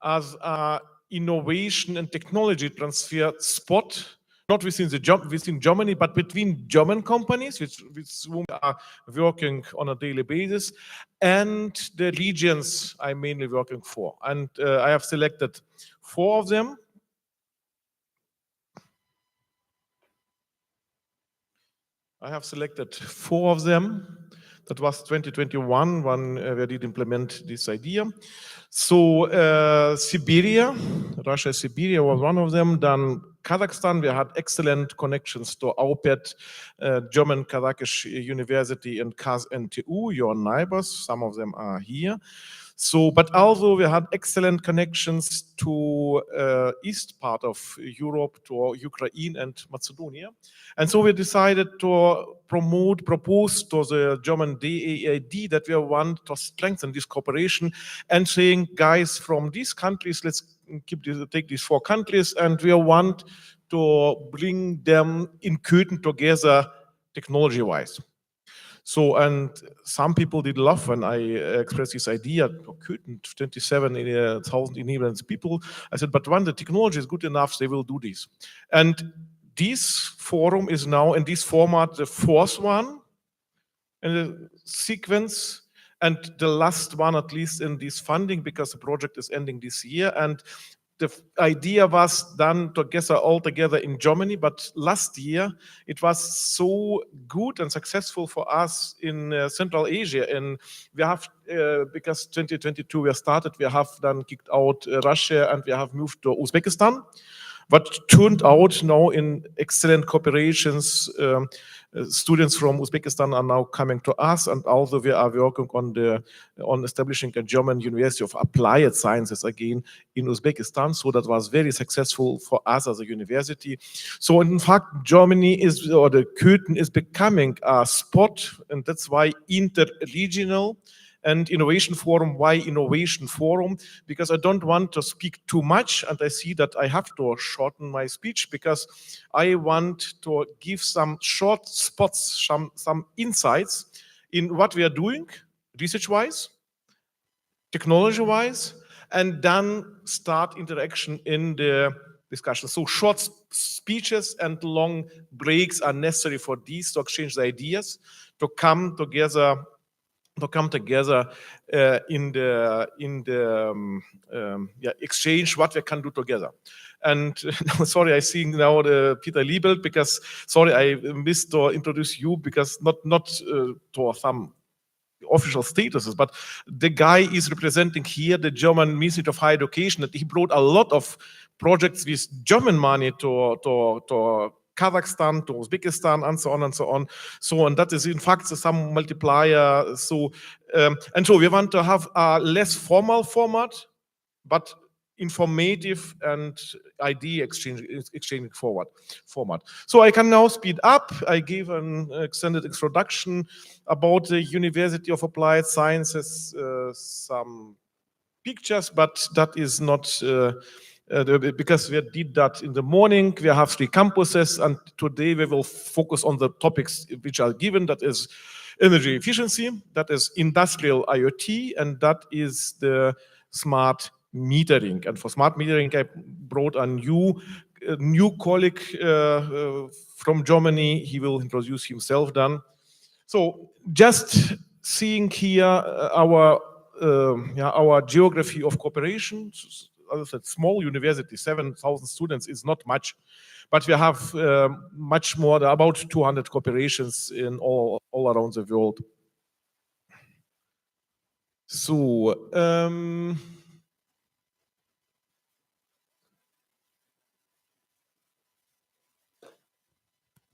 as an innovation and technology transfer spot, not within Germany, but between German companies, with whom we are working on a daily basis, and the regions I'm mainly working for. And I have selected 4 of them. That was 2021 when we did implement this idea. So Siberia, Russia, Siberia was one of them. Then Kazakhstan, we had excellent connections to AUPET, German Kazakh University, and KazNTU, your neighbors. Some of them are here. So, but also we had excellent connections to east part of Europe, to Ukraine and Macedonia. And so we decided to propose to the German DAAD that we want to strengthen this cooperation and saying, guys, from these countries, let's take these 4 countries, and we want to bring them in Köthen together technology-wise. So, and some people did laugh when I expressed this idea, Köthen, 27,000 enabled people. I said, but when the technology is good enough, they will do this. And this forum is now in this format, the 4th one in the sequence, and the last one, at least in this funding, because the project is ending this year. And the idea was done all together in Germany, but last year it was so good and successful for us in Central Asia. And we have, because 2022 we started, we have then kicked out Russia and we have moved to Uzbekistan. What turned out now in excellent cooperations, students from Uzbekistan are now coming to us, and also we are working on establishing a German University of Applied Sciences again in Uzbekistan. So that was very successful for us as a university. So in fact, Germany or the Köthen is becoming a spot, and that's why interregional and Innovation Forum. Why Innovation Forum? Because I don't want to speak too much, and I see that I have to shorten my speech because I want to give some short spots, some insights in what we are doing, research-wise, technology-wise, and then start interaction in the discussion. So short speeches and long breaks are necessary for these to exchange the ideas, to come together in the exchange what we can do together. And sorry, I see now the Peter Liebelt, because sorry I missed to introduce you, because not to some official statuses, but the guy is representing here the German Ministry of Higher Education, that he brought a lot of projects with German money to Kazakhstan, to Uzbekistan, and so on and so on. So, and that is in fact some multiplier. So, and so we want to have a less formal format, but informative and idea exchanging format. So I can now speed up. I gave an extended introduction about the University of Applied Sciences, some pictures, but that is not because we did that in the morning. We have 3 campuses, and today we will focus on the topics which are given. That is energy efficiency, that is industrial IoT, and that is the smart metering. And for smart metering, I brought a new colleague from Germany. He will introduce himself then. So just seeing here our geography of cooperation. As I said, small university, 7,000 students is not much, but we have much more, about 200 cooperations in all around the world. So,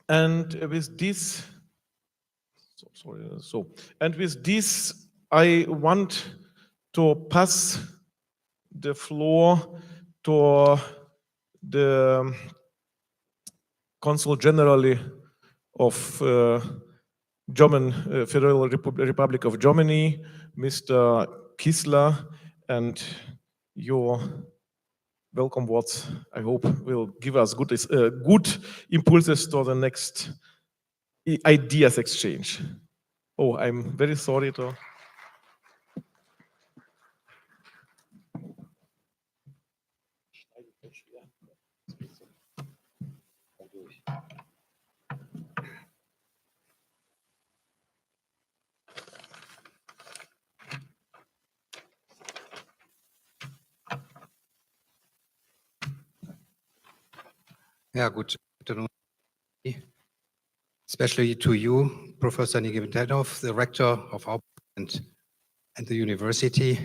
and with this, I want to pass the floor to the Consul General of German Federal Republic of Germany, Mr. Kissler, and your welcome words, I hope, will give us good impulses to the next ideas exchange. Oh, I'm very sorry to... Yeah, good afternoon, especially to you, Professor Nikitanov, the rector of our and the university,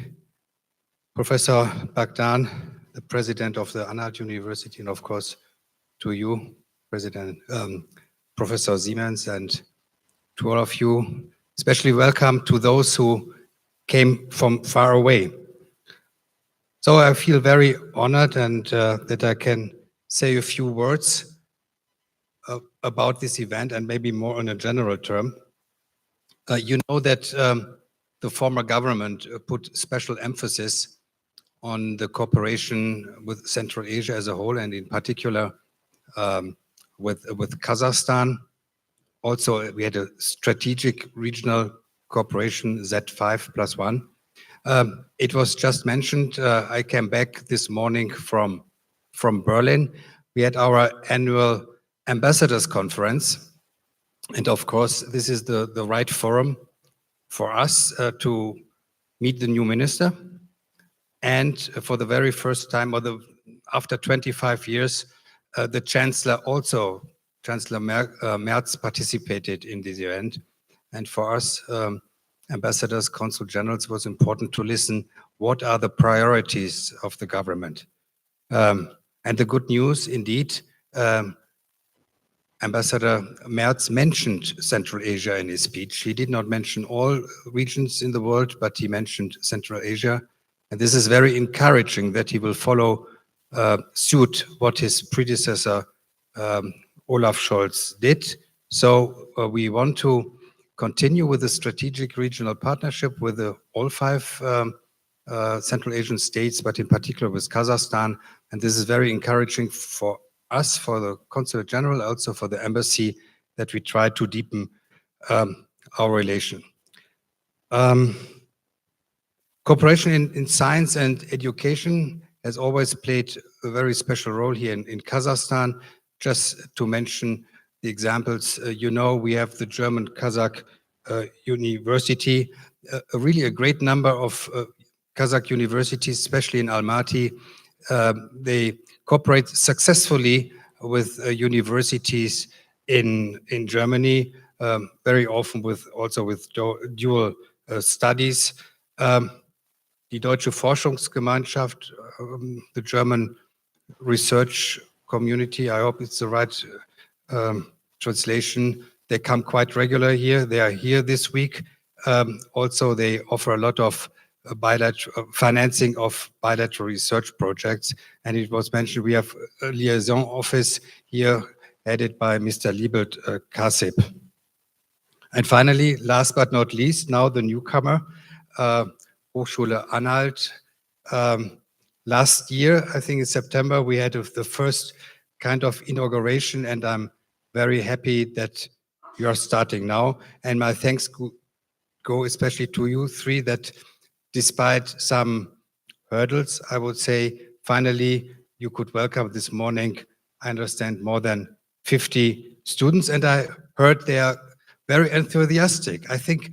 Professor Bagdan, the president of the Anhalt University, and of course to you, President Professor Siemens, and to all of you, especially welcome to those who came from far away. So I feel very honored and that I can say a few words about this event and maybe more on a general term. You know that the former government put special emphasis on the cooperation with Central Asia as a whole, and in particular with Kazakhstan. Also, we had a strategic regional cooperation, Z5+1. It was just mentioned, I came back this morning from Berlin. We had our annual ambassadors conference. And of course, this is the right forum for us to meet the new minister. And for the very first time, after 25 years, the Chancellor also, Chancellor Merz, participated in this event. And for us, ambassadors, consul generals, it was important to listen what are the priorities of the government. And the good news, indeed, Ambassador Merz mentioned Central Asia in his speech. He did not mention all regions in the world, but he mentioned Central Asia. And this is very encouraging that he will follow suit what his predecessor, Olaf Scholz, did. So we want to continue with the strategic regional partnership with all 5 Central Asian states, but in particular with Kazakhstan. And this is very encouraging for us, for the Consulate General, also for the embassy, that we try to deepen our relation. Cooperation in science and education has always played a very special role here in Kazakhstan. Just to mention the examples, you know, we have the German Kazakh University, really a great number of Kazakh universities, especially in Almaty. They cooperate successfully with universities in Germany, very often also with dual studies. Die Deutsche Forschungsgemeinschaft, the German research community, I hope it's the right translation. They come quite regular here. They are here this week. Also, they offer a lot of financing of bilateral research projects. And it was mentioned we have a liaison office here headed by Mr. Liebert Kasip. And finally, last but not least, now the newcomer, Hochschule Anhalt. Last year, I think in September, we had the first kind of inauguration, and I'm very happy that you are starting now. And my thanks go especially to you 3 that despite some hurdles, I would say, finally, you could welcome this morning, I understand, more than 50 students. And I heard they are very enthusiastic. I think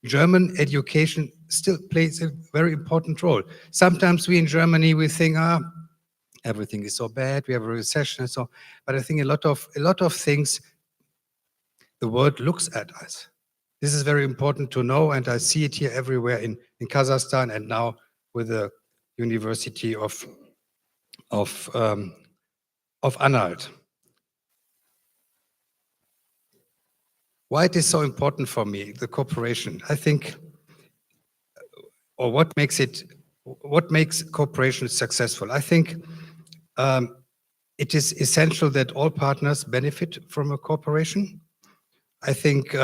German education still plays a very important role. Sometimes we in Germany, we think, everything is so bad, we have a recession and so on. But I think a lot of things, the world looks at us. This is very important to know, and I see it here everywhere in Kazakhstan and now with the University of Anhalt. Why it is so important for me, the cooperation? I think, or what makes cooperation successful? I think it is essential that all partners benefit from a cooperation. I think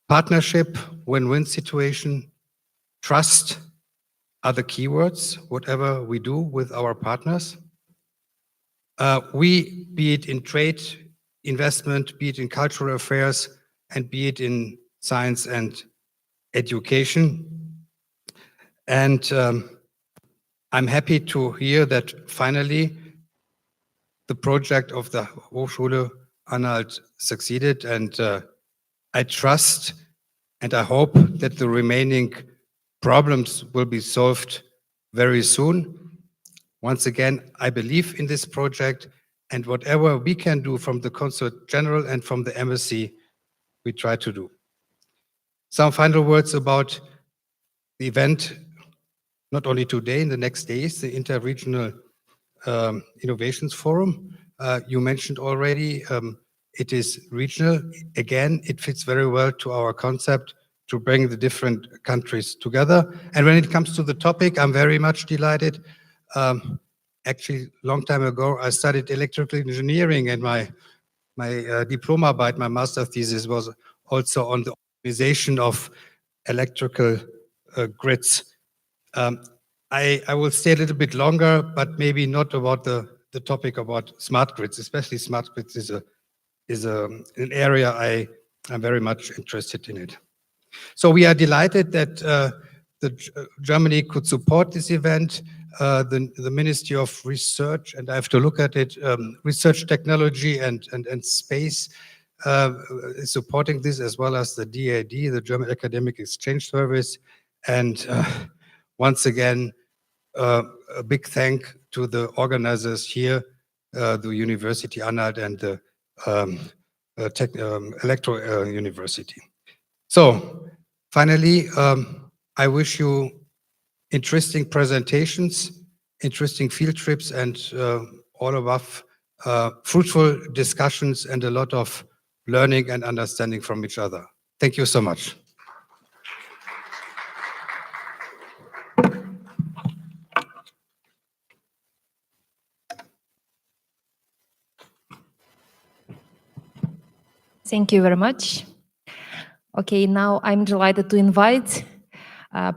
partnership, win-win situation, trust are the keywords, whatever we do with our partners. Be it in trade, investment, be it in cultural affairs, and be it in science and education. And I'm happy to hear that finally the project of the Hochschule Anhalt succeeded, and I trust and I hope that the remaining problems will be solved very soon. Once again, I believe in this project, and whatever we can do from the Consul General and from the Embassy, we try to do. Some final words about the event, not only today, in the next days, the Interregional Innovations Forum. You mentioned already, it is regional. Again, it fits very well to our concept to bring the different countries together. And when it comes to the topic, I'm very much delighted. Actually, a long time ago, I studied electrical engineering, and my diploma, my master thesis was also on the organization of electrical grids. I will stay a little bit longer, but maybe not about the topic about smart grids. Especially smart grids is an area I'm very much interested in it. So we are delighted that Germany could support this event. The Ministry of Research, and I have to look at it, Research Technology and Space is supporting this, as well as the DAD, the German Academic Exchange Service. And once again, a big thank to the organizers here, the University Anhalt and the Electro University. So finally, I wish you interesting presentations, interesting field trips, and all above, fruitful discussions and a lot of learning and understanding from each other. Thank you so much. Thank you very much. Okay, now I'm delighted to invite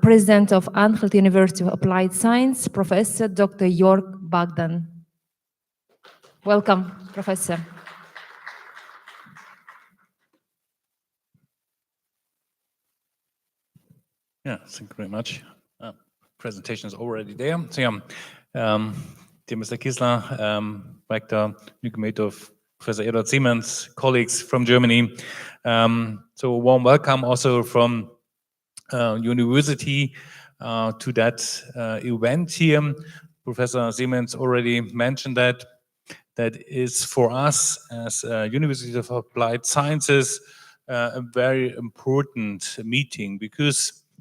President of Anhalt University of Applied Science, Professor Dr. Jörg Bogdan. Welcome, Professor. Yeah, thank you very much. Presentation is already there. So yeah, dear Mr. Kissler, Rector, new committee of Professor Edward Siemens, colleagues from Germany. So a warm welcome also from university to that event here. Professor Siemens already mentioned that is for us as University of Applied Sciences a very important meeting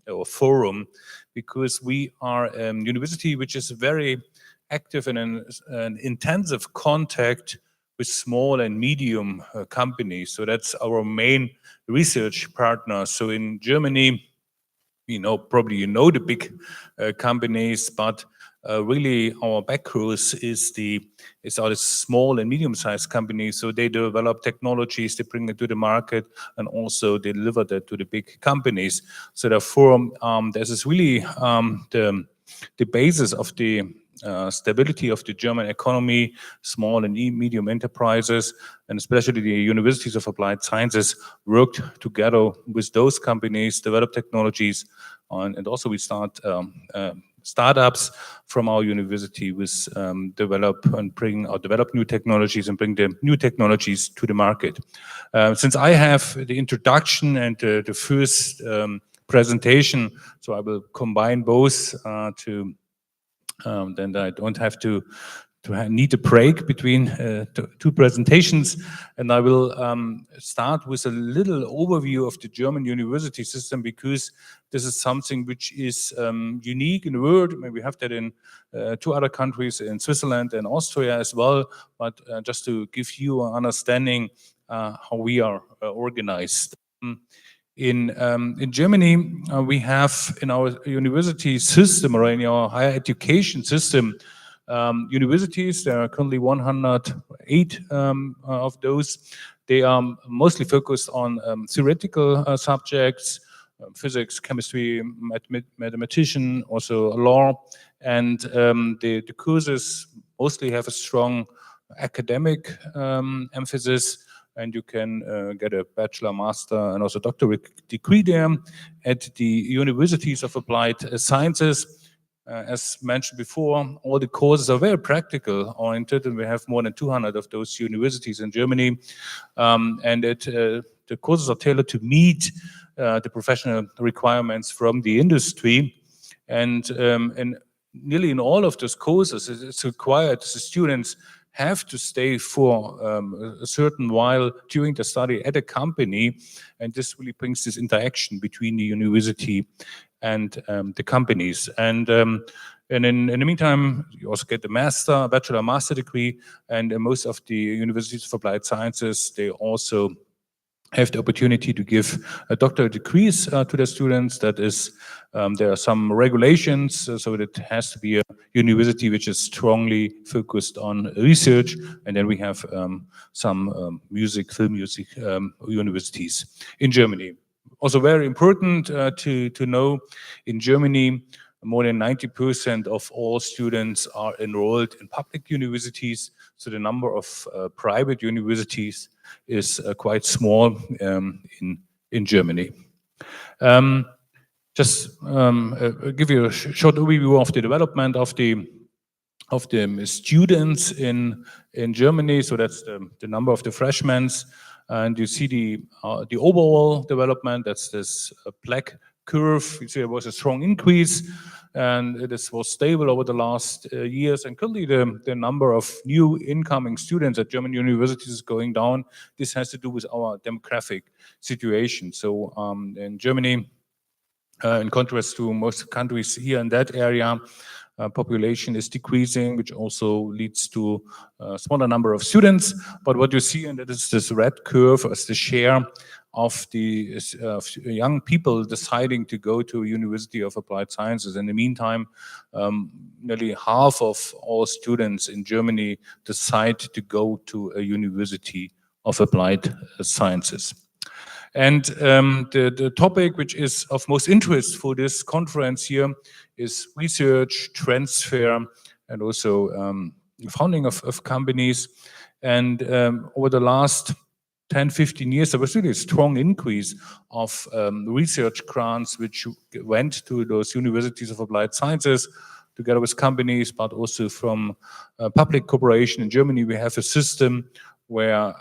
or forum, because we are a university which is very active in an intensive contact with small and medium companies. So that's our main research partner. So in Germany, probably you know the big companies, but really our backrows are the small and medium-sized companies. So they develop technologies, they bring it to the market, and also deliver that to the big companies. So therefore, this is really the basis of the stability of the German economy, small and medium enterprises, and especially the universities of applied sciences worked together with those companies, develop technologies, and also we start startups from our university with develop new technologies and bring the new technologies to the market. Since I have the introduction and the first presentation, so I will combine both then I don't have to need a break between two presentations, and I will start with a little overview of the German university system, because this is something which is unique in the world. Maybe we have that in two other countries, in Switzerland and Austria as well, but just to give you an understanding how we are organized. In Germany, we have in our university system, or in our higher education system, universities. There are currently 108 of those. They are mostly focused on theoretical subjects, physics, chemistry, mathematician, also law, and the courses mostly have a strong academic emphasis. And you can get a bachelor, master, and also doctorate degree there at the universities of applied sciences. As mentioned before, all the courses are very practical oriented, and we have more than 200 of those universities in Germany. The courses are tailored to meet the professional requirements from the industry. And nearly in all of those courses, it's required the students have to stay for a certain while during the study at a company, and this really brings this interaction between the university and the companies. And in the meantime, you also get the bachelor, master degree, and most of the universities of applied sciences, they also have the opportunity to give doctoral degrees to their students. That is, there are some regulations, so it has to be a university which is strongly focused on research. And then we have some film music universities in Germany. Also very important to know, in Germany, more than 90% of all students are enrolled in public universities. So the number of private universities is quite small in Germany. Just give you a short overview of the development of the students in Germany. So that's the number of the freshmen, and you see the overall development. That's this black curve. You see there was a strong increase, and this was stable over the last years. And currently the number of new incoming students at German universities is going down. This has to do with our demographic situation. So in Germany, in contrast to most countries here in that area, population is decreasing, which also leads to a smaller number of students. But what you see, and that is this red curve, is the share of the young people deciding to go to a University of Applied Sciences. In the meantime, nearly half of all students in Germany decide to go to a University of Applied Sciences. And the topic which is of most interest for this conference here is research, transfer, and also founding of companies. And over the last 10, 15 years, there was really a strong increase of research grants which went to those universities of applied sciences together with companies, but also from public cooperation. In Germany, we have a system where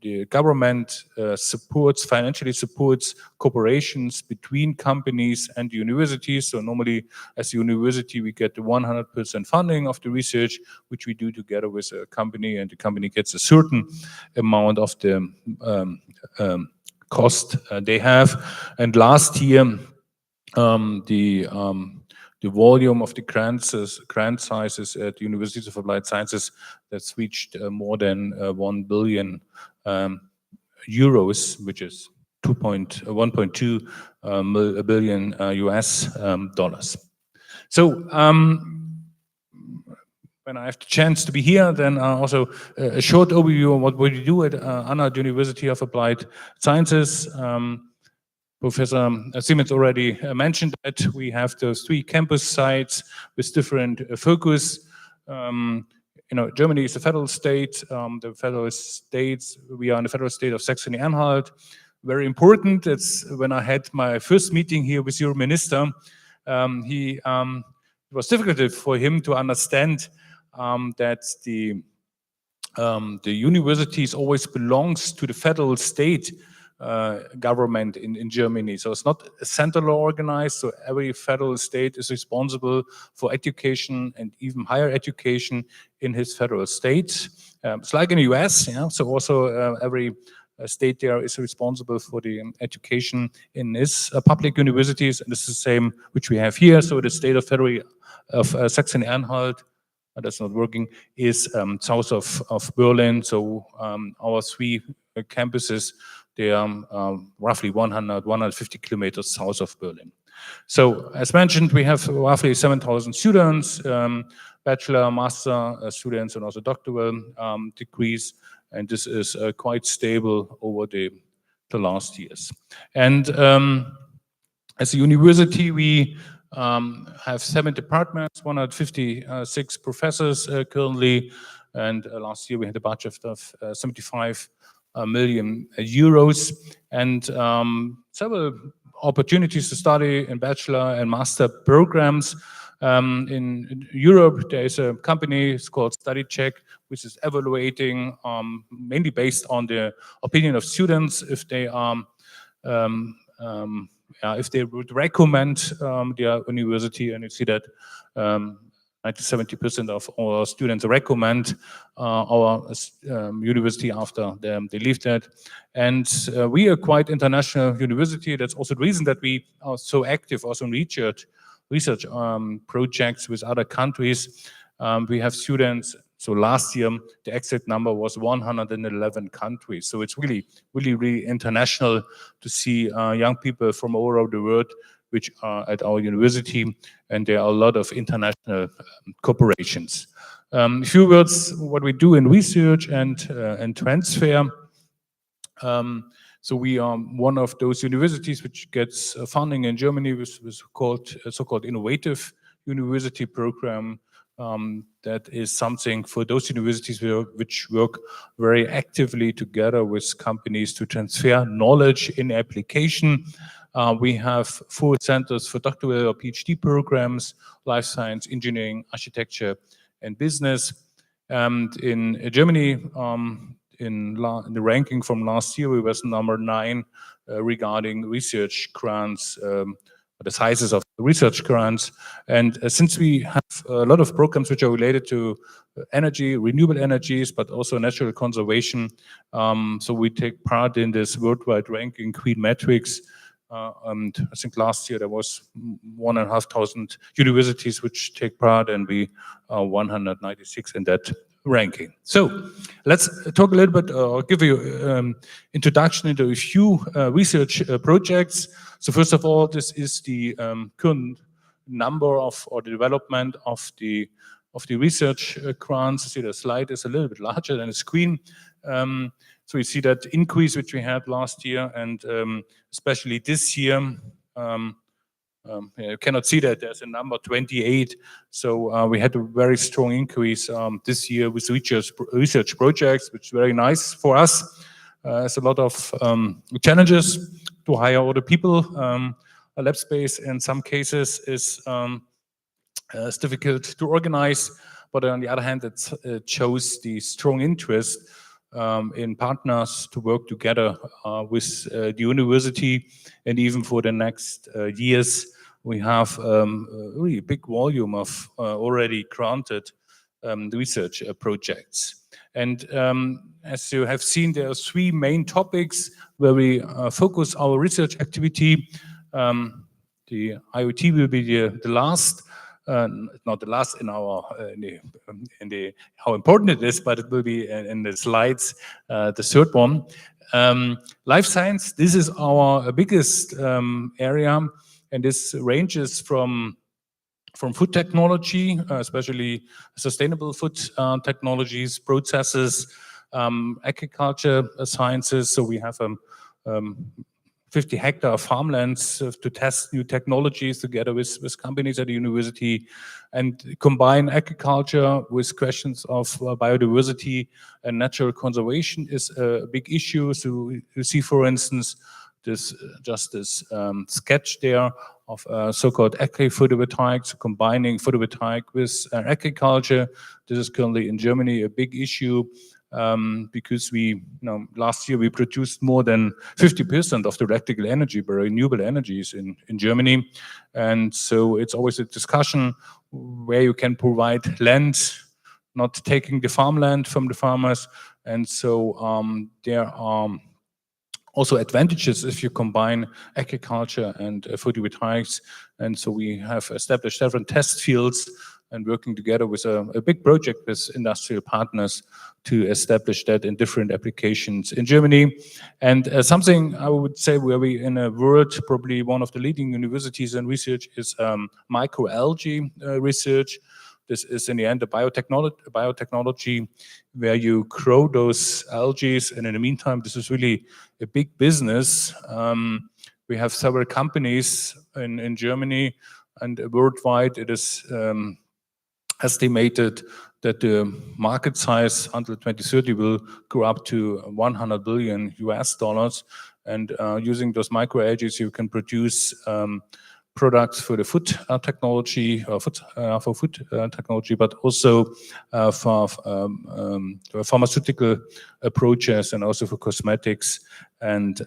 the government financially supports cooperations between companies and universities. So normally, as a university, we get the 100% funding of the research, which we do together with a company, and the company gets a certain amount of the cost they have. And last year, the volume of the grant sizes at the Universities of Applied Sciences that's reached more than 1 billion euros, which is 1.2 billion US dollars. So when I have the chance to be here, then also a short overview of what we do at Anhalt University of Applied Sciences. Professor Siemens already mentioned that we have those 3 campus sites with different focus. Germany is a federal state. The federal states, we are in the federal state of Saxony-Anhalt. Very important. It's when I had my first meeting here with your minister. It was difficult for him to understand that the universities always belongs to the federal state government in Germany. So it's not centrally organized, so every federal state is responsible for education and even higher education in his federal state. It's like in the US, so also every state there is responsible for the education in its public universities, and this is the same which we have here. So the state of Saxony-Anhalt, that's not working, is south of Berlin. So our 3 campuses, they are roughly 150 kilometers south of Berlin. So as mentioned, we have roughly 7,000 students, bachelor, master students, and also doctoral degrees. And this is quite stable over the last years. And as a university, we have 7 departments, 156 professors currently. And last year we had a budget of 75 million euros, and several opportunities to study in bachelor and master programs. In Europe, there is a company, it's called StudyCheck, which is evaluating, mainly based on the opinion of students, if they if they would recommend their university, and you see that 90–70% of our students recommend our university after they leave that. And we are quite international university. That's also the reason that we are so active also in research projects with other countries. We have students. So last year, the exact number was 111 countries. So it's really international to see young people from all over the world which are at our university, and there are a lot of international cooperations. A few words what we do in research and transfer. So we are one of those universities which gets funding in Germany with so-called innovative university program. That is something for those universities which work very actively together with companies to transfer knowledge in application. We have 4 centers for doctoral or PhD programs: life science, engineering, architecture, and business. And in Germany, in the ranking from last year, we was number 9 regarding research grants, the sizes of research grants. And since we have a lot of programs which are related to energy, renewable energies, but also natural conservation, so we take part in this worldwide ranking, Queen Metrics. And I think last year there was 1,500 universities which take part, and we are 196 in that ranking. So let's talk a little bit, or give you introduction into a few research projects. So first of all, this is the current number of, or the development of the research grants. You see the slide is a little bit larger than the screen. So you see that increase which we had last year, and especially this year. You cannot see that there's a number 28. So we had a very strong increase this year with research projects, which is very nice for us. It's a lot of challenges to hire all the people. A lab space in some cases is difficult to organize, but on the other hand, it shows the strong interest in partners to work together with the university. And even for the next years, we have a really big volume of already granted research projects. And as you have seen, there are 3 main topics where we focus our research activity. The IoT will be the last. Not the last in our in the how important it is, but it will be in the slides the 3rd one. Life science. This is our biggest area, and this ranges from food technology, especially sustainable food technologies, processes, agriculture sciences. So we have 50-hectare farmlands to test new technologies together with companies at the university, and combine agriculture with questions of biodiversity and natural conservation is a big issue. So you see, for instance, this sketch there of so-called agri-photovoltaics, combining photovoltaic with agriculture. This is currently in Germany a big issue. Because last year we produced more than 50% of the electrical energy by renewable energies in Germany. And so it's always a discussion where you can provide land, not taking the farmland from the farmers. And so there are also advantages if you combine agriculture and photovoltaics. And so we have established several test fields and working together with a big project with industrial partners to establish that in different applications in Germany. And something I would say where we in a world, probably one of the leading universities in research is microalgae research. This is in the end a biotechnology where you grow those algae, and in the meantime, this is really a big business. We have several companies in Germany, and worldwide it is estimated that the market size until 2030 will go up to $100 billion. And using those microalgae, you can produce products for the food technology, for food technology, but also for pharmaceutical approaches and also for cosmetics. And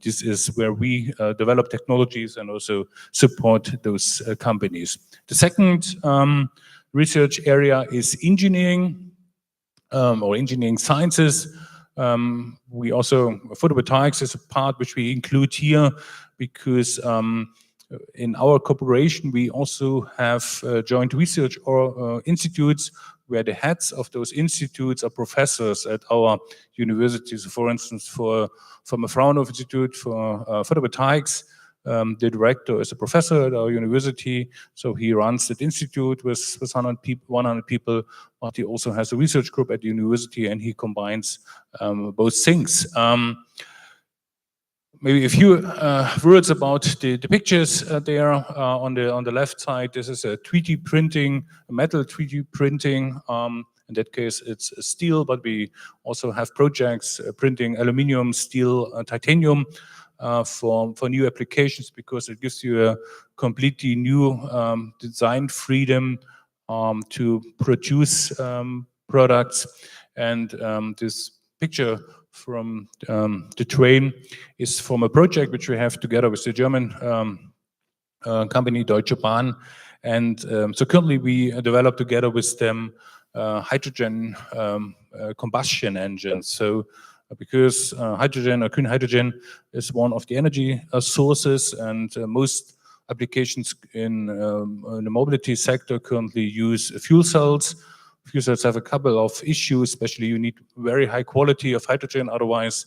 this is where we develop technologies and also support those companies. The second research area is engineering or engineering sciences. We also, photovoltaics is a part which we include here because in our corporation, we also have joint research or institutes where the heads of those institutes are professors at our universities. For instance, from a Fraunhofer Institute for photovoltaics, the director is a professor at our university, so he runs that institute with 100 people, but he also has a research group at the university, and he combines both things. Maybe a few words about the pictures there on the left side. This is a 3D printing, metal 3D printing. In that case, it's steel, but we also have projects printing aluminum, steel, titanium for new applications, because it gives you a completely new design freedom to produce products. And this picture from the train is from a project which we have together with the German company Deutsche Bahn. And so currently we develop together with them hydrogen combustion engines. So because hydrogen or green hydrogen is one of the energy sources, and most applications in the mobility sector currently use fuel cells. Fuel cells have a couple of issues, especially you need very high quality of hydrogen, otherwise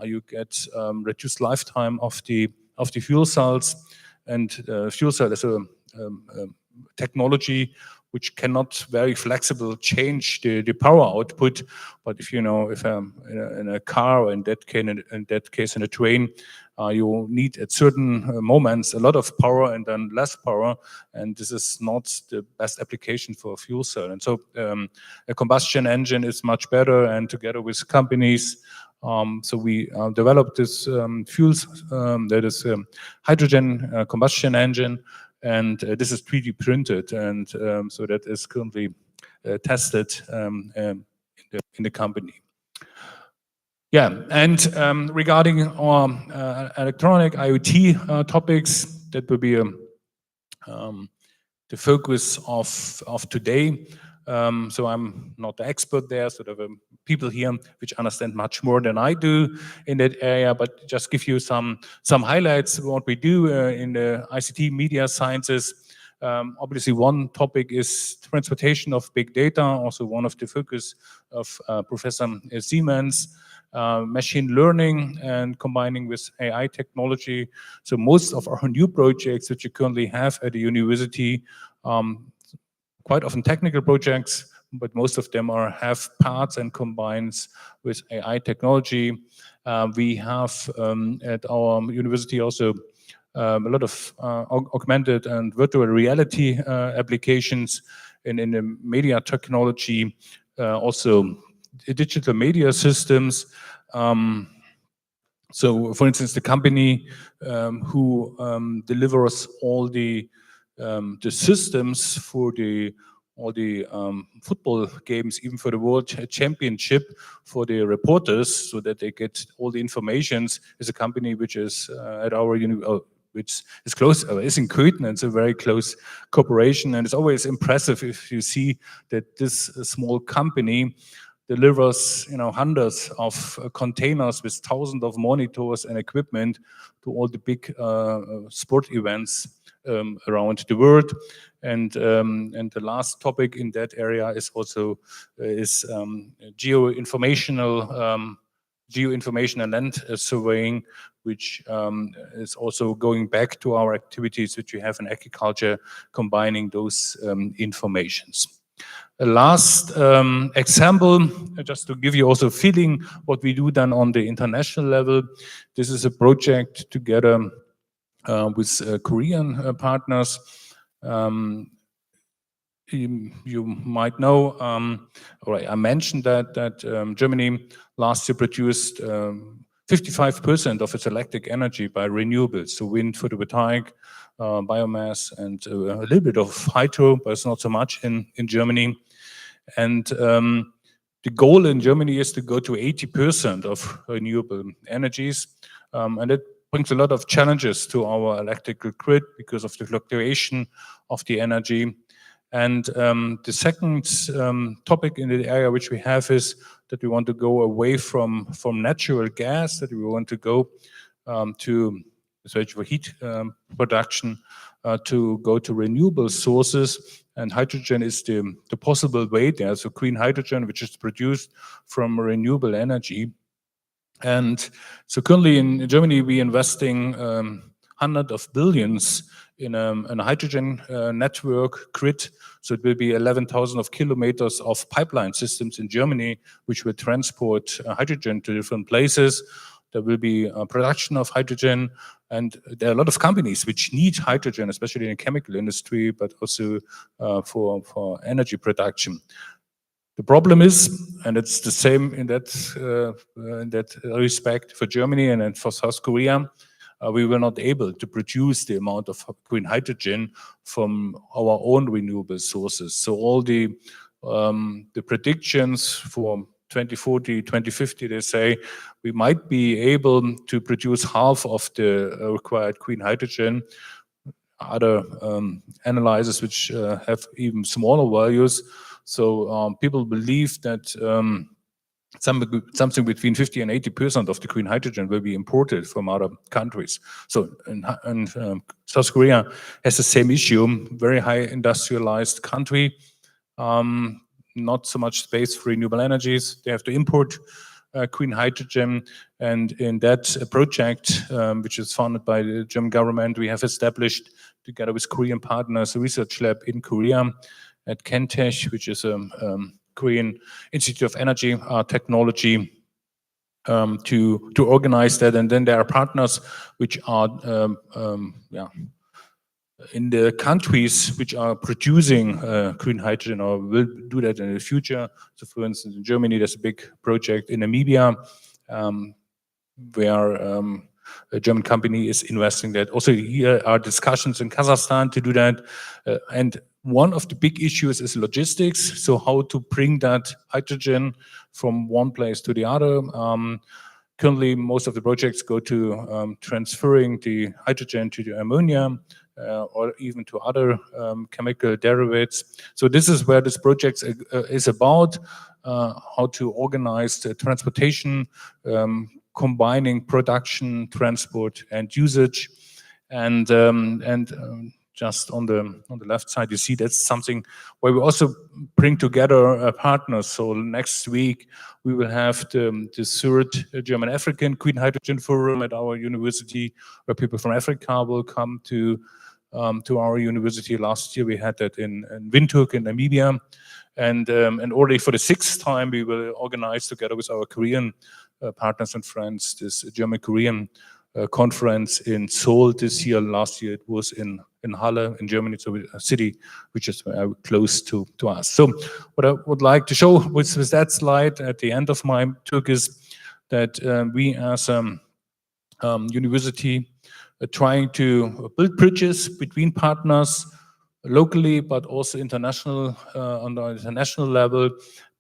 you get reduced lifetime of the fuel cells. And fuel cell is a technology which cannot very flexible change the power output. But if in a car, or in that case in a train, you need at certain moments a lot of power and then less power, and this is not the best application for a fuel cell. And so a combustion engine is much better, and together with companies, so we developed this fuels, that is hydrogen combustion engine, and this is 3D printed, and so that is currently tested in the company. Yeah, and regarding our electronic IoT topics, that will be the focus of today. So I'm not the expert there, so there are people here which understand much more than I do in that area, but just give you some highlights of what we do in the ICT media sciences. Obviously, one topic is transportation of big data, also one of the focus of Professor Siemens. Machine learning and combining with AI technology. So most of our new projects which you currently have at the university, quite often technical projects, but most of them have parts and combines with AI technology. We have at our university also a lot of augmented and virtual reality applications in the media technology, also digital media systems. So, for instance, the company who delivers all the systems for all the football games, even for the World Championship, for the reporters, so that they get all the informations, is a company which is at our which is close, is in Köthen, and it's a very close cooperation. And it's always impressive if you see that this small company delivers, hundreds of containers with thousands of monitors and equipment to all the big sport events around the world. And the last topic in that area is also geoinformational land surveying, which is also going back to our activities which we have in agriculture, combining those informations. A last example, just to give you also a feeling what we do then on the international level. This is a project together with Korean partners. You might know, I mentioned that Germany last year produced 55% of its electric energy by renewables, so wind, photovoltaic, biomass, and a little bit of hydro, but it's not so much in Germany. And the goal in Germany is to go to 80% of renewable energies. And it brings a lot of challenges to our electrical grid because of the fluctuation of the energy. And the second topic in the area which we have is that we want to go away from natural gas, that we want to go to especially for heat production, to go to renewable sources. And hydrogen is the possible way there. So green hydrogen, which is produced from renewable energy. And so currently in Germany, we're investing hundreds of billions in a hydrogen network grid. So it will be 11,000 kilometers of pipeline systems in Germany, which will transport hydrogen to different places. There will be a production of hydrogen, and there are a lot of companies which need hydrogen, especially in the chemical industry, but also for energy production. The problem is, and it's the same in that respect for Germany and for South Korea, we were not able to produce the amount of green hydrogen from our own renewable sources. So all the predictions for 2040, 2050, they say we might be able to produce half of the required green hydrogen. Other analyzers which have even smaller values. So people believe that something between 50 and 80% of the green hydrogen will be imported from other countries. So and South Korea has the same issue, very high industrialized country, not so much space for renewable energies. They have to import green hydrogen. And in that project, which is funded by the German government, we have established, together with Korean partners, a research lab in Korea at Kentech, which is a Korean Institute of Energy Technology, to organize that. And then there are partners which are in the countries which are producing green hydrogen or will do that in the future. So for instance, in Germany, there's a big project in Namibia where a German company is investing that. Also here are discussions in Kazakhstan to do that. And one of the big issues is logistics. So how to bring that hydrogen from one place to the other. Currently, most of the projects go to transferring the hydrogen to the ammonia or even to other chemical derivatives. So this is where this project is about, how to organize the transportation, combining production, transport, and usage. And just on the left side, you see that's something where we also bring together partners. So next week we will have the third German African Green Hydrogen Forum at our university, where people from Africa will come to our university. Last year we had that in Windhoek in Namibia, and already for the 6th time we will organize together with our Korean partners and friends this German-Korean conference in Seoul this year. Last year it was in Halle in Germany, so a city which is close to us. So what I would like to show with that slide at the end of my talk is that we as a university are trying to build bridges between partners locally, but also international, on the international level,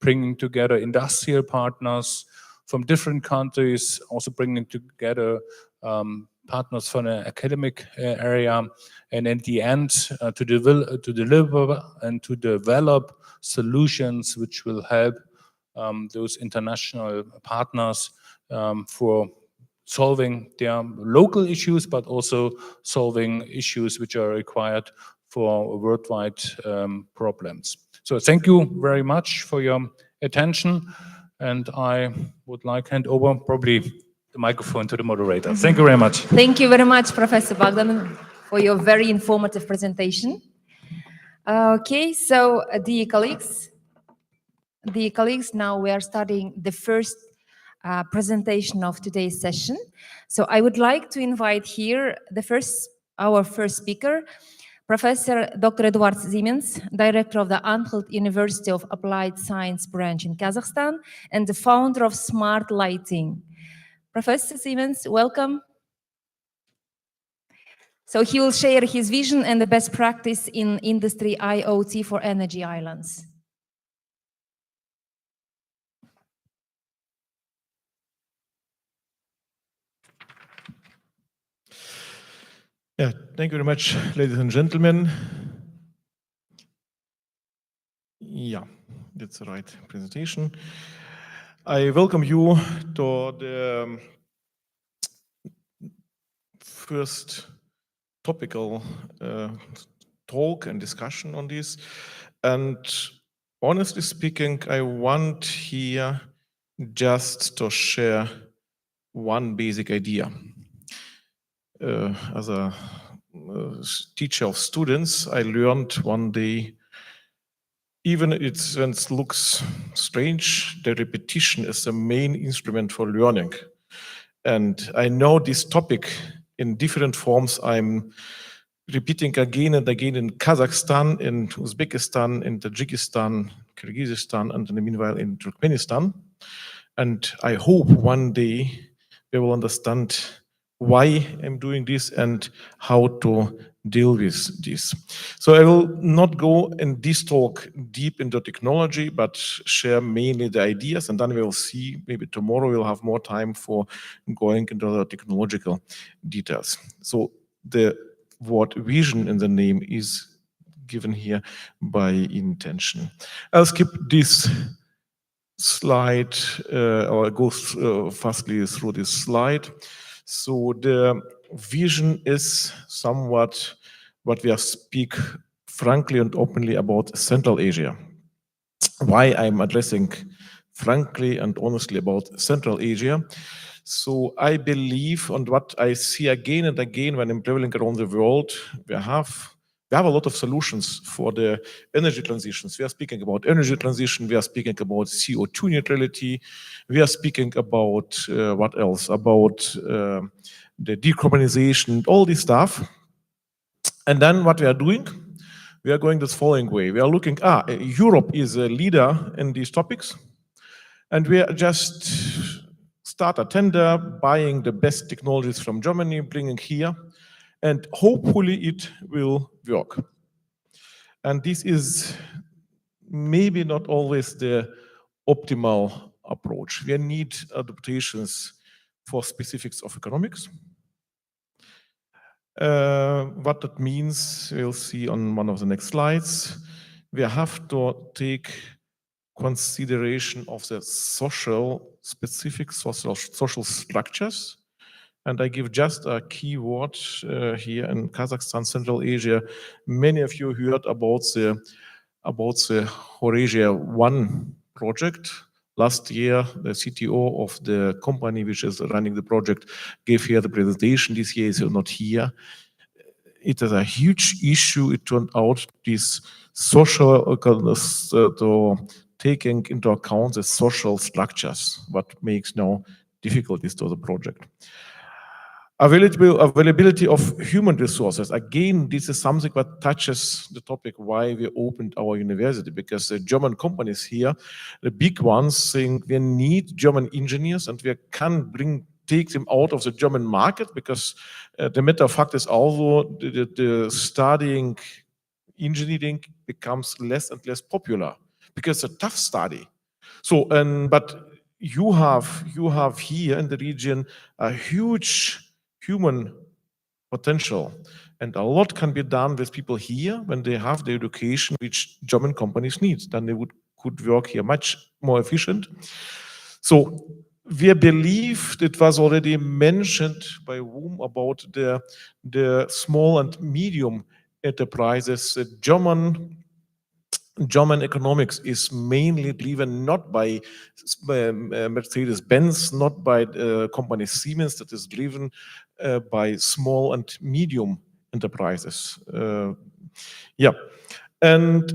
bringing together industrial partners from different countries, also bringing together partners from the academic area, and in the end to deliver and to develop solutions which will help those international partners for solving their local issues, but also solving issues which are required for worldwide problems. So thank you very much for your attention, and I would like to hand over probably the microphone to the moderator. Thank you very much. Thank you very much, Professor Bogdan, for your very informative presentation. Okay, so dear colleagues, now we are starting the first presentation of today's session. So I would like to invite here our first speaker, Professor Dr. Eduard Siemens, Director of the Anhalt University of Applied Science branch in Kazakhstan and the founder of Smart Lighting. Professor Siemens, welcome. So he will share his vision and the best practice in industry IoT for energy islands. Yeah, thank you very much, ladies and gentlemen. Yeah, that's the right presentation. I welcome you to the first topical talk and discussion on this. And honestly speaking, I want here just to share one basic idea. As a teacher of students, I learned one day, even when it looks strange, the repetition is the main instrument for learning. And I know this topic in different forms. I'm repeating again and again in Kazakhstan, in Uzbekistan, in Tajikistan, Kyrgyzstan, and in the meanwhile in Turkmenistan. And I hope one day we will understand why I'm doing this and how to deal with this. So I will not go in this talk deep into technology, but share mainly the ideas, and then we'll see, maybe tomorrow we'll have more time for going into the technological details. So the word vision in the name is given here by intention. I'll skip this slide, or go fastly through this slide. So the vision is somewhat what we speak frankly and openly about Central Asia. Why I'm addressing frankly and honestly about Central Asia. So I believe, and what I see again and again when I'm traveling around the world, we have a lot of solutions for the energy transitions. We are speaking about energy transition. We are speaking about CO2 neutrality. We are speaking about what else? About the decarbonization, all this stuff. And then what we are doing? We are going this following way. We are looking, Europe is a leader in these topics. And we are just start a tender, buying the best technologies from Germany, bringing here, and hopefully it will work. And this is maybe not always the optimal approach. We need adaptations for specifics of economics. What that means, we'll see on one of the next slides. We have to take consideration of the specific social structures. And I give just a keyword here in Kazakhstan, Central Asia. Many of you heard about the Horasia 1 project. Last year, the CTO of the company which is running the project gave here the presentation. This year is not here. It is a huge issue. It turned out this social taking into account the social structures, what makes now difficulties to the project. Availability of human resources. Again, this is something that touches the topic why we opened our university, because the German companies here, the big ones, think we need German engineers and we can take them out of the German market, because the matter of fact is also the studying engineering becomes less and less popular because it's a tough study. So, but you have here in the region a huge human potential, and a lot can be done with people here when they have the education which German companies need. Then they could work here much more efficient. So we believe it was already mentioned by whom about the small and medium enterprises. German economics is mainly driven not by Mercedes-Benz, not by company Siemens, that is driven by small and medium enterprises. And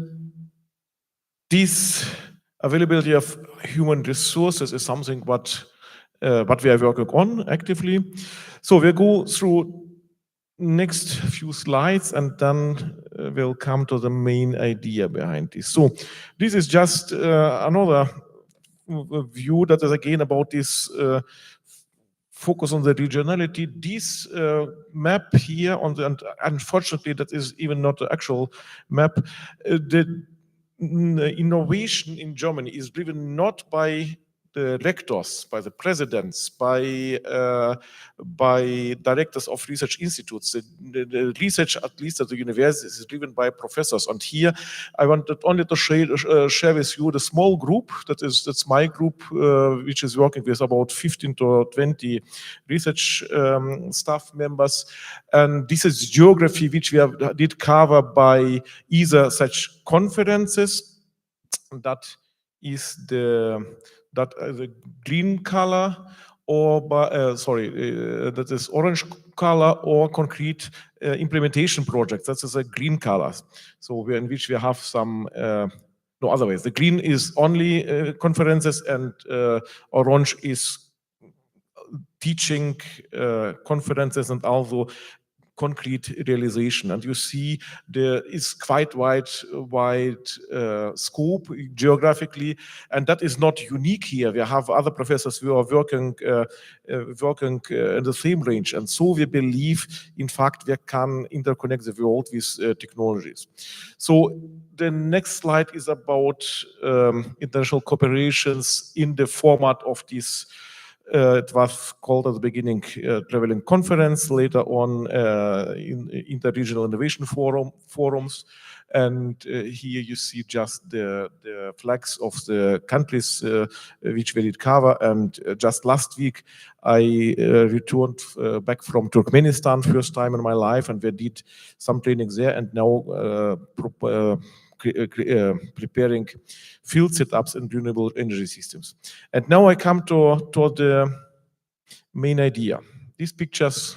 this availability of human resources is something what we are working on actively. So we'll go through next few slides and then we'll come to the main idea behind this. So this is just another view that is again about this focus on the regionality. This map here on the, and unfortunately that is even not the actual map, the innovation in Germany is driven not by the rectors, by the presidents, by directors of research institutes. The research, at least at the universities, is driven by professors. And here, I wanted only to share with you the small group. That's my group, which is working with about 15 to 20 research staff members. And this is geography which we did cover by either such conferences. That is the green color, or that is orange color, or concrete implementation projects. That is a green color. So in which we have some no other ways. The green is only conferences, and orange is teaching conferences and also concrete realization. And you see there is quite wide scope geographically, and that is not unique here. We have other professors who are working in the same range, and so we believe, in fact, we can interconnect the world with technologies. So the next slide is about international cooperations in the format of this. It was called at the beginning Traveling Conference, later on in Interregional Innovation Forums. And here you see just the flags of the countries which we did cover. And just last week, I returned back from Turkmenistan, first time in my life, and we did some trainings there, and now preparing field setups in renewable energy systems. And now I come to the main idea. These pictures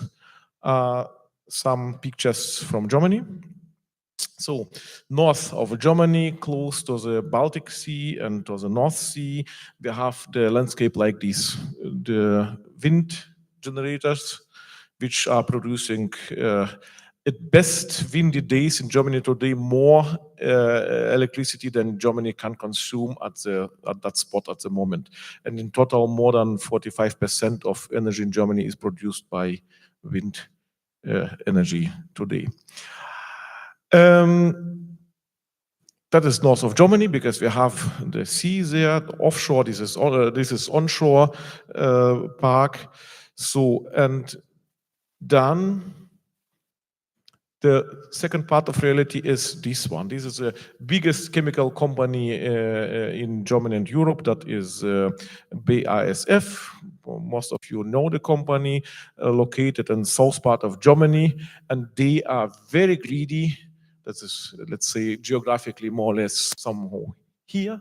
are some pictures from Germany. So north of Germany, close to the Baltic Sea and to the North Sea, we have the landscape like this. The wind generators, which are producing at best windy days in Germany today more electricity than Germany can consume at that spot at the moment. And in total, more than 45% of energy in Germany is produced by wind energy today. That is north of Germany because we have the sea there. The offshore, this is onshore park. So, and then the second part of reality is this one. This is the biggest chemical company in Germany and Europe. That is BASF. Most of you know the company, located in the south part of Germany, and they are very greedy. That is, let's say, geographically more or less somehow here.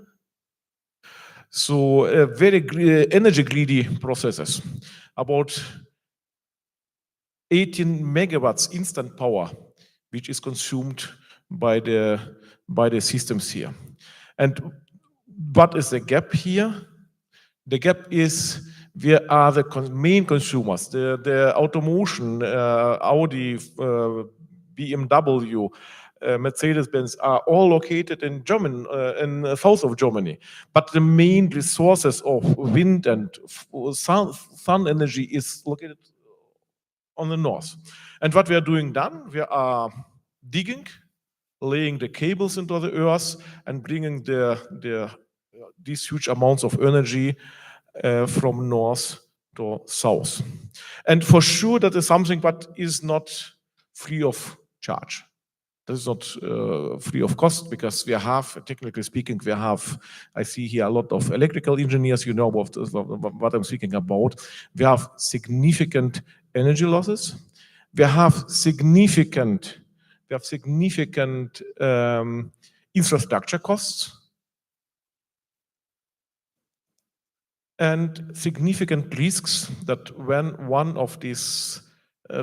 So very energy greedy processes. About 18 megawatts instant power, which is consumed by the systems here. And what is the gap here? The gap is we are the main consumers. The automotion, Audi, BMW, Mercedes-Benz are all located in Germany, in the south of Germany. But the main resources of wind and sun energy is located on the north. And what we are doing then, we are digging, laying the cables into the earth, and bringing these huge amounts of energy from north to south. And for sure, that is something that is not free of charge. That is not free of cost, because we have, technically speaking, I see here a lot of electrical engineers, you know what I'm speaking about. We have significant energy losses. We have significant infrastructure costs and significant risks that when one of these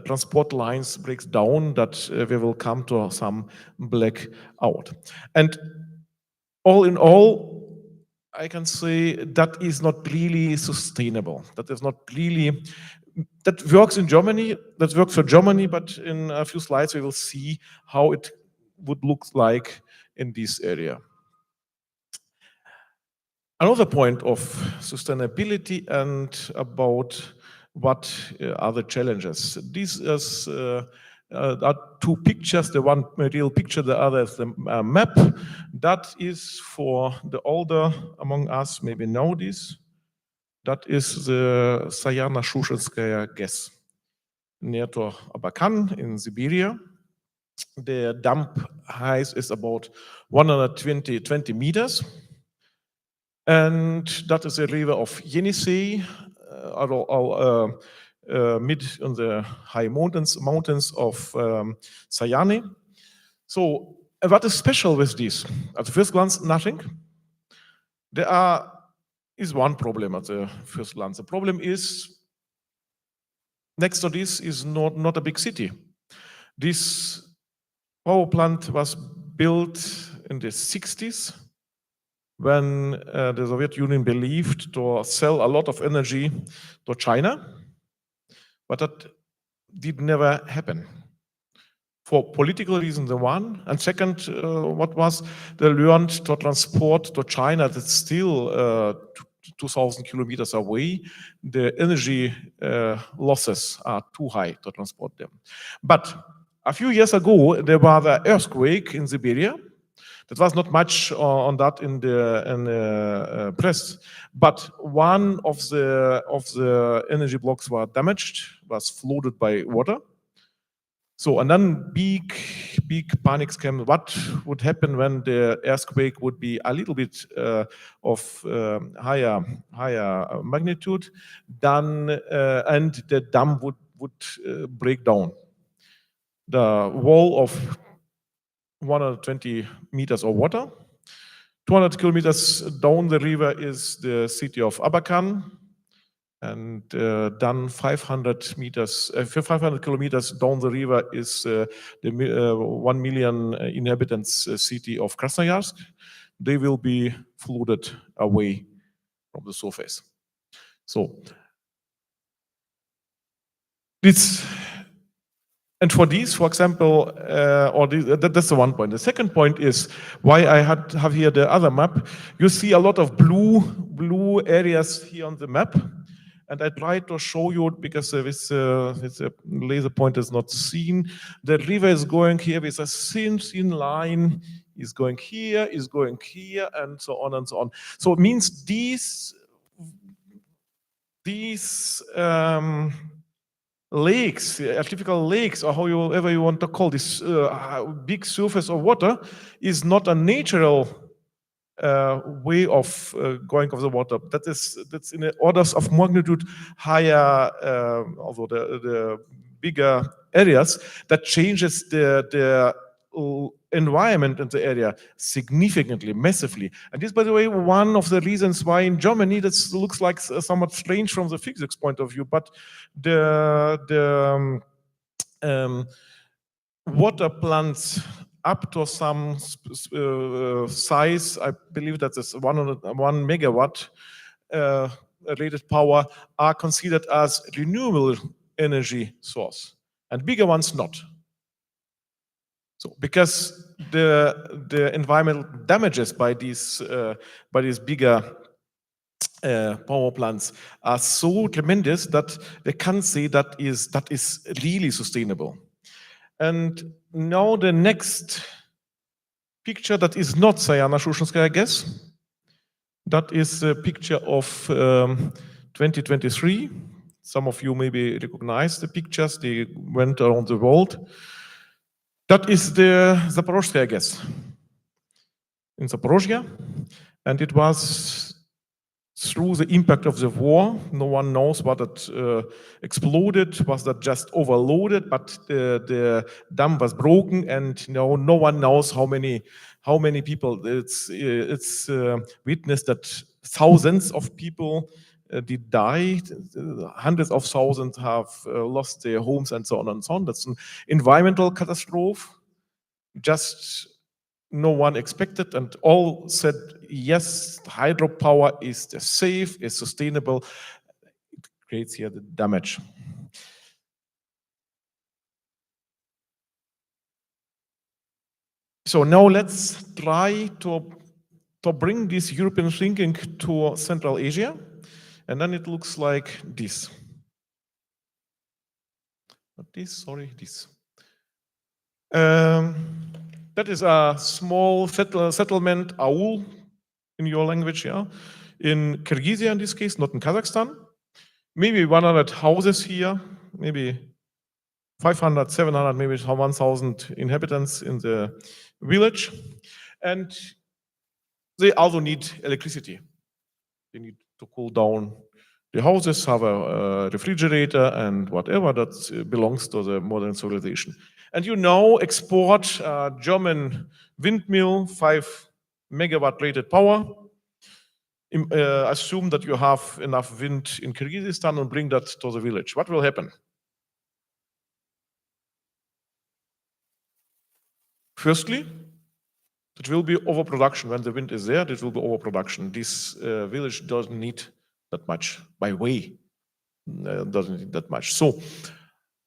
transport lines breaks down, that we will come to some blackout. And all in all, I can say that is not really sustainable. That is not really, that works in Germany, that works for Germany, but in a few slides we will see how it would look like in this area. Another point of sustainability and about what are the challenges. These are two pictures, the one real picture, the other is the map. That is for the older among us, maybe know this. That is the Sayana-Shushenskaya gas near to Abakan in Siberia. The dump height is about 120 meters. And that is a river of Yenisei, mid on the high mountains of Sayane. So what is special with this? At the first glance, nothing. There is one problem at the first glance. The problem is next to this is not a big city. This power plant was built in the 60s when the Soviet Union believed to sell a lot of energy to China, but that did never happen. For political reasons, the one, and second, what was they learned to transport to China that's still 2,000 kilometers away. The energy losses are too high to transport them. But a few years ago, there was an earthquake in Siberia. That was not much on that in the press, but one of the energy blocks was damaged, was flooded by water. So, and then big panics came. What would happen when the earthquake would be a little bit of higher magnitude, then and the dam would break down. The wall of 120 meters of water. 200 kilometers down the river is the city of Abakan, and then 500 kilometers down the river is the 1 million inhabitants city of Krasnoyarsk. They will be flooded away from the surface. So this. And for these, for example, that's the one point. The second point is why I have here the other map. You see a lot of blue areas here on the map. And I tried to show you, because this laser pointer is not seen, the river is going here with a thin line, is going here, and so on and so on. So it means these lakes, artificial lakes, or however you want to call this big surface of water, is not a natural way of going of the water. That's in the orders of magnitude higher, although the bigger areas, that changes the environment in the area significantly, massively. And this, by the way, one of the reasons why in Germany that looks like somewhat strange from the physics point of view, but the water plants up to some size, I believe that is 1 megawatt rated power, are considered as renewable energy source, and bigger ones not. So, because the environmental damages by these bigger power plants are so tremendous that they can't say that is really sustainable. And now the next picture, that is not Sayana-Shushenskaya gas. That is a picture of 2023. Some of you maybe recognize the pictures. They went around the world. That is the Zaporozhskaya gas in Zaporozhye, and it was through the impact of the war. No one knows what it exploded. Was that just overloaded? But the dam was broken, and no one knows how many people. It's witnessed that thousands of people did die. Hundreds of thousands have lost their homes, and so on and so on. That's an environmental catastrophe. Just no one expected, and all said, yes, hydropower is safe, is sustainable. It creates here the damage. So now let's try to bring this European thinking to Central Asia, and then it looks like this. not this, sorry, this. That is a small settlement, aul, in your language, yeah, in Kyrgyzia in this case, not in Kazakhstan. Maybe 100 houses here, maybe 500, 700, maybe 1,000 inhabitants in the village. And they also need electricity. They need to cool down the houses, have a refrigerator and whatever that belongs to the modern civilization. And you now export a German windmill, 5 megawatt rated power. Assume that you have enough wind in Kyrgyzstan and bring that to the village. What will happen? Firstly, it will be overproduction. When the wind is there, it will be overproduction. This village doesn't need that much by way. Doesn't need that much. So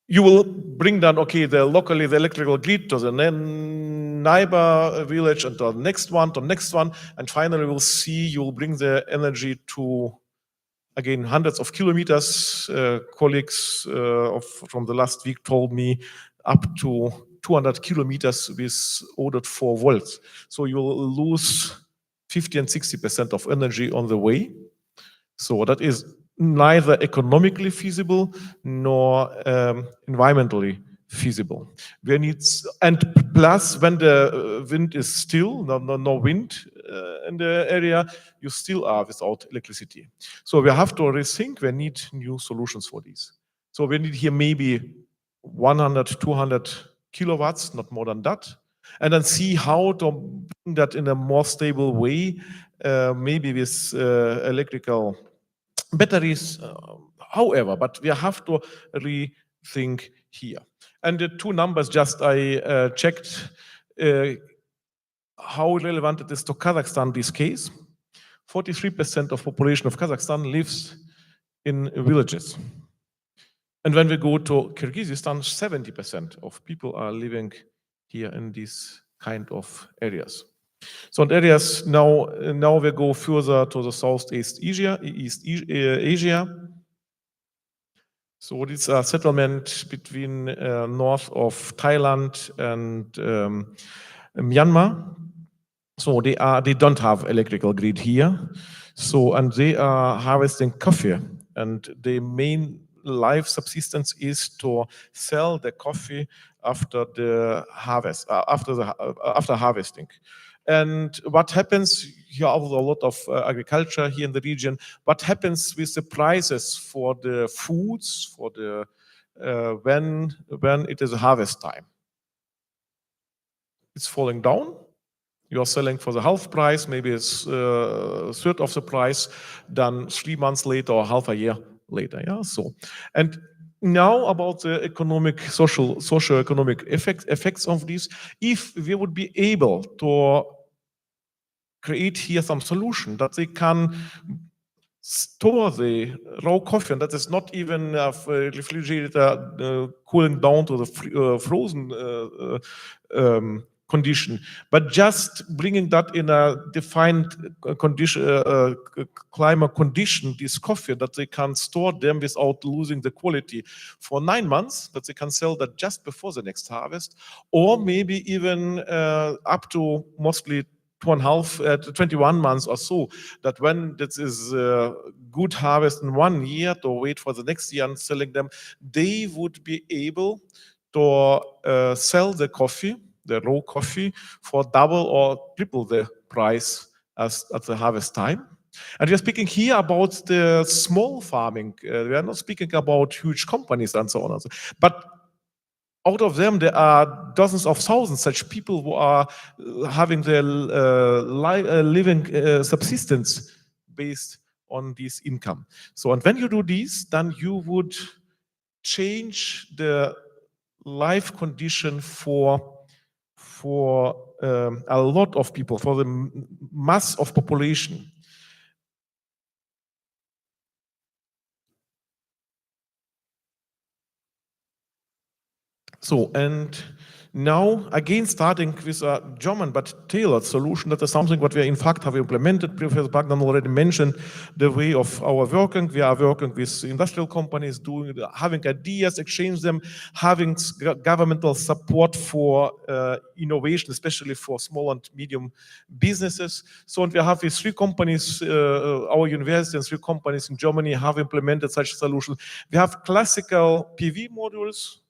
you will bring down, okay, the electrical grid to the neighbor village and to the next one, and finally we'll see you will bring the energy to, again, hundreds of kilometers. Colleagues from the last week told me up to 200 kilometers with ordered 4 volts. So you will lose 50 and 60% of energy on the way. So that is neither economically feasible nor environmentally feasible. And plus, when the wind is still, no wind in the area, you still are without electricity. So we have to rethink, we need new solutions for this. So we need here maybe 100, 200 kilowatts, not more than that, and then see how to bring that in a more stable way, maybe with electrical batteries, however, but we have to rethink here. And the 2 numbers just I checked how relevant it is to Kazakhstan, this case. 43% of population of Kazakhstan lives in villages. And when we go to Kyrgyzstan, 70% of people are living here in these kind of areas. So in areas now we go further to the Southeast Asia. So this is a settlement between north of Thailand and Myanmar. So they don't have electrical grid here. So and they are harvesting coffee, and the main life subsistence is to sell the coffee after the harvest, after harvesting. And what happens here, a lot of agriculture here in the region, what happens with the prices for the foods, for the when it is harvest time? It's falling down. You are selling for the half price, maybe it's a third of the price, then 3 months later or half a year later. Yeah, so and now about the socio-economic effects of this. If we would be able to create here some solution that they can store the raw coffee, and that is not even a refrigerator cooling down to the frozen condition, but just bringing that in a defined condition, climate condition, this coffee, that they can store them without losing the quality for 9 months, that they can sell that just before the next harvest, or maybe even up to mostly 21 months or so, that when this is good harvest in 1 year, to wait for the next year and selling them, they would be able to sell the coffee, the raw coffee, for double or triple the price as at the harvest time. And we are speaking here about the small farming. We are not speaking about huge companies and so on. But out of them, there are dozens of thousands such people who are having their living subsistence based on this income. So, and when you do this, then you would change the life condition for a lot of people, for the mass of population. So, and Now, again, starting with a German but tailored solution, that is something what we in fact have implemented. Professor Bogdan already mentioned the way of our working. We are working with industrial companies, having ideas, exchange them, having governmental support for innovation, especially for small and medium businesses. So we have these 3 companies, our university and 3 companies in Germany have implemented such solutions. We have classical PV modules,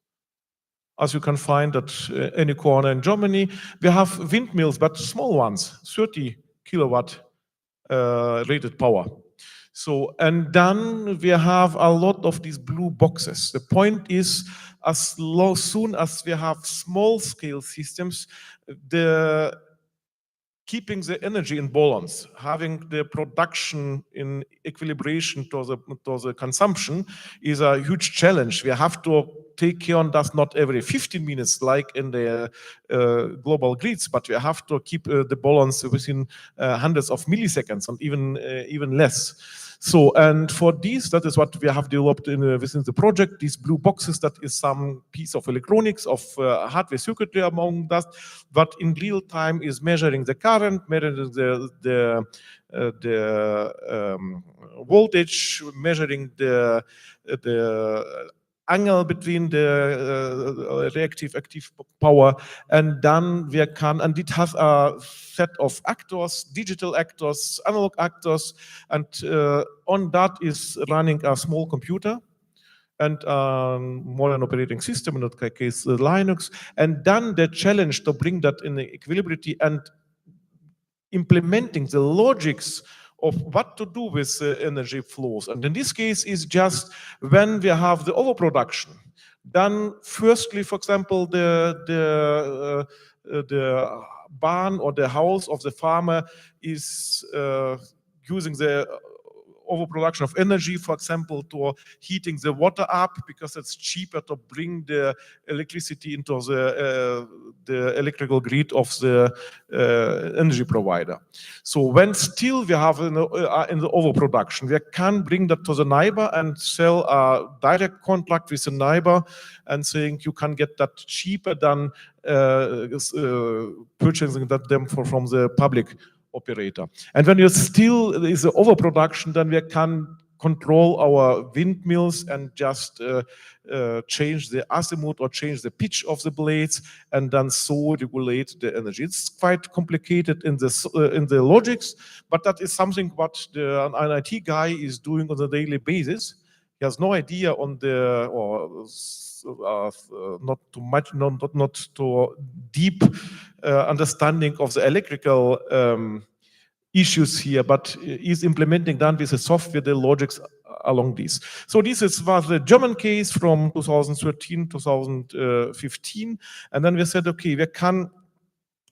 as you can find at any corner in Germany. We have windmills, but small ones, 30 kilowatt rated power. So, and then we have a lot of these blue boxes. The point is, as soon as we have small scale systems, keeping the energy in balance, having the production in equilibration to the consumption is a huge challenge. We have to take care on that not every 15 minutes like in the global grids, but we have to keep the balance within hundreds of milliseconds and even less. So, and for these, that is what we have developed within the project, these blue boxes, that is some piece of electronics, of hardware circuitry among that, but in real time is measuring the current, measuring the voltage, measuring the angle between the reactive active power, and then we can, and it has a set of actors, digital actors, analog actors, and on that is running a small computer and modern operating system, in that case Linux, and then the challenge to bring that in equilibrium and implementing the logics of what to do with energy flows. And in this case is just when we have the overproduction, then firstly, for example, the barn or the house of the farmer is using the overproduction of energy, for example, to heating the water up, because it's cheaper to bring the electricity into the electrical grid of the energy provider. So when still we have in the overproduction, we can bring that to the neighbor and sell a direct contract with the neighbor and saying you can get that cheaper than purchasing that them from the public operator. And when you still is the overproduction, then we can control our windmills and just change the azimuth or change the pitch of the blades, and then so regulate the energy. It's quite complicated in the logics, but that is something what an IT guy is doing on a daily basis. He has no idea on the, or not too much, not too deep understanding of the electrical issues here, but is implementing done with the software, the logics along these. So this was the German case from 2013, 2015, and then we said, okay, we can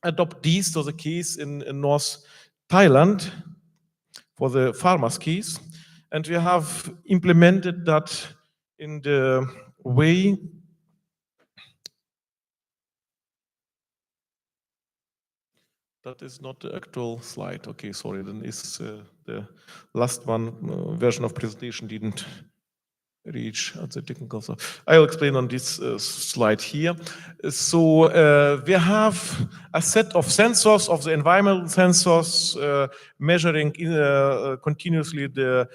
adopt these to the case in North Thailand for the farmers case, and we have implemented that in the way that is not the actual slide. Okay, sorry, then is the last one version of presentation didn't reach at the technical. So I'll explain on this slide here. So we have a set of sensors, of the environmental sensors, measuring continuously the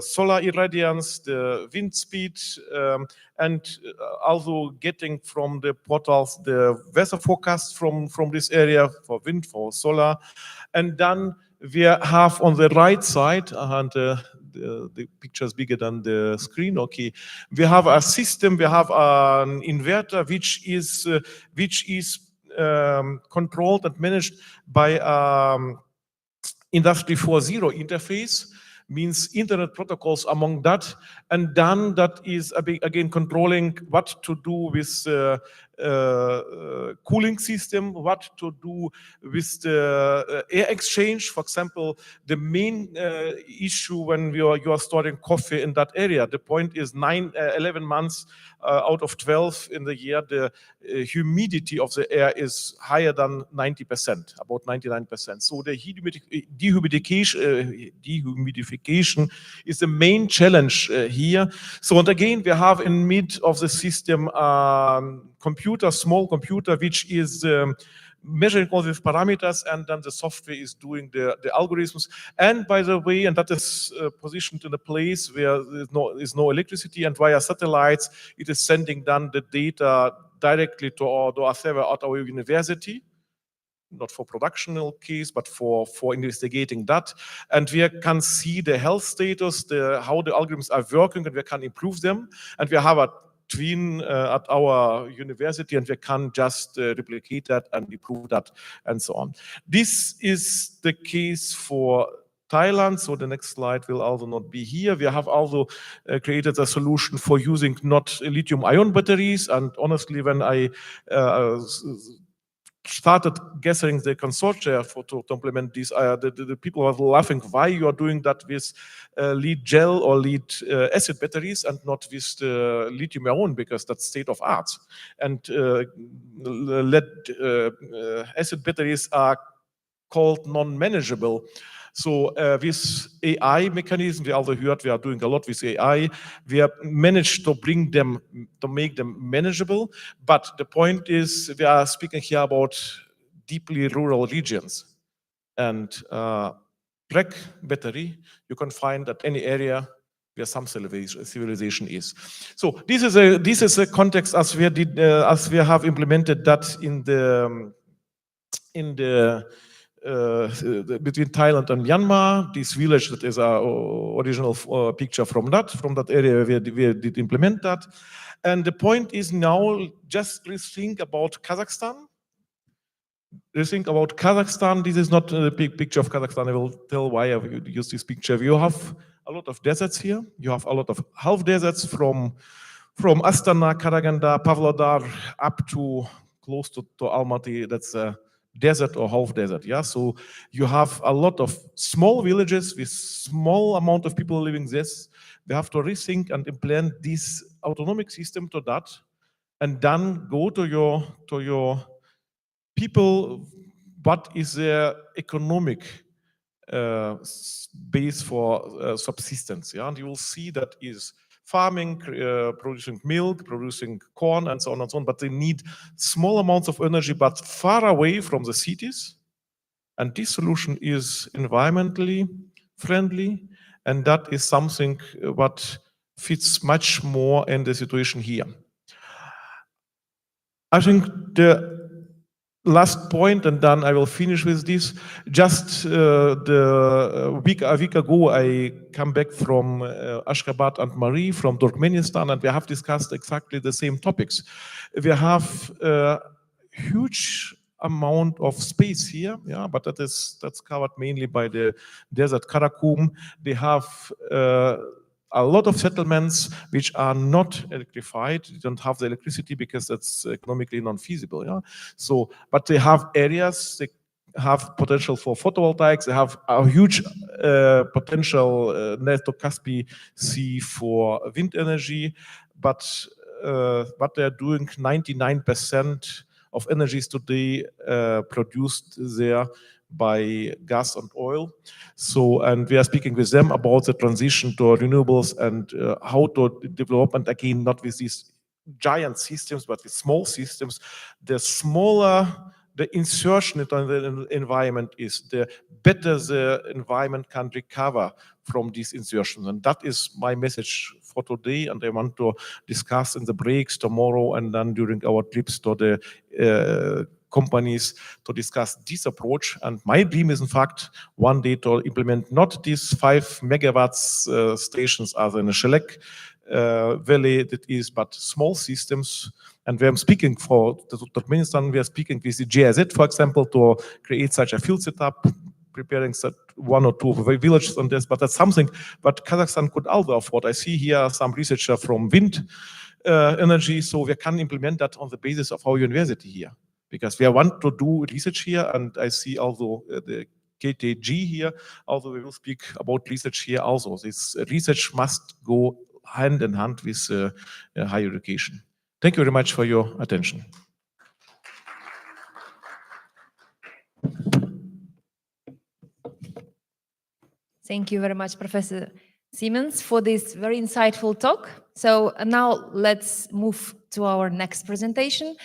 solar irradiance, the wind speed, and also getting from the portals the weather forecast from this area for wind, for solar. And then we have on the right side, and the picture is bigger than the screen. Okay, we have a system. We have an inverter which is controlled and managed by Industry 4.0 interface, means internet protocols among that, and then that is again controlling what to do with cooling system, what to do with the air exchange. For example, the main issue when you are storing coffee in that area, the point is 11 months out of 12 in the year, the humidity of the air is higher than 90%, about 99%. So the dehumidification is the main challenge here. So, and again, we have in mid of the system computer computer, small computer, which is measuring all these parameters, and then the software is doing the algorithms. And by the way, and that is positioned in a place where there's no electricity, and via satellites, it is sending down the data directly to our server at our university. Not for productional case, but for investigating that. And we can see the health status, how the algorithms are working, and we can improve them. And we have a twin at our university, and we can just replicate that and improve that, and so on. This is the case for Thailand, so the next slide will also not be here. We have also created a solution for using not lithium-ion batteries, and honestly, when I started gathering the consortia to implement these, the people were laughing, why you are doing that with lead gel or lead acid batteries and not with lithium ion, because that's state of art. And lead acid batteries are called non-manageable. So with AI mechanism, we also heard we are doing a lot with AI. We have managed to bring them, to make them manageable. But the point is, we are speaking here about deeply rural regions. And black battery, you can find at any area where some civilization is. So this is a context as we have implemented that in the between Thailand and Myanmar. This village, that is our original picture from that area where we did implement that. And the point is now, just think about Kazakhstan. Think about Kazakhstan. This is not a big picture of Kazakhstan. I will tell why I use this picture. You have a lot of deserts here. You have a lot of half deserts from Astana, Karaganda, Pavlodar up to close to Almaty. That's a desert or half desert. Yeah, so you have a lot of small villages with small amount of people living this. We have to rethink and implement this autonomic system to that, and then go to your people. What is their economic base for subsistence? Yeah, and you will see that is farming, producing milk, producing corn, and so on and so on. But they need small amounts of energy, but far away from the cities. And this solution is environmentally friendly, and that is something what fits much more in the situation here. I think the last point, and then I will finish with this. Just a week ago, I come back from Ashgabat and Mari from Turkmenistan, and we have discussed exactly the same topics. We have a huge amount of space here, yeah, but that's covered mainly by the desert Karakum. They have a lot of settlements which are not electrified. They don't have the electricity because that's economically non-feasible. Yeah. So, but they have areas. They have potential for photovoltaics. They have a huge potential near to Caspian Sea for wind energy. But what they are doing, 99% of energies today produced there by gas and oil. So, and we are speaking with them about the transition to renewables and how to develop, and again, not with these giant systems, but with small systems. The smaller the insertion into the environment is, the better the environment can recover from these insertions. And that is my message for today. And I want to discuss in the breaks tomorrow and then during our trips to the companies to discuss this approach. And my dream is, in fact, one day to implement not these 5 megawatts stations as in a Shelek Valley, that is, but small systems. And when I'm speaking for Turkmenistan, we are speaking with the GIZ, for example, to create such a field setup, preparing 1 or 2 villages on this. But that's something that Kazakhstan could also afford. I see here some researcher from wind energy, so we can implement that on the basis of our university here, because we want to do research here. And I see also the KTG here, although we will speak about research here also. This research must go hand in hand with higher education. Thank you very much for your attention. Thank you very much, Professor Siemens for this very insightful talk. So now let's move to our next presentation.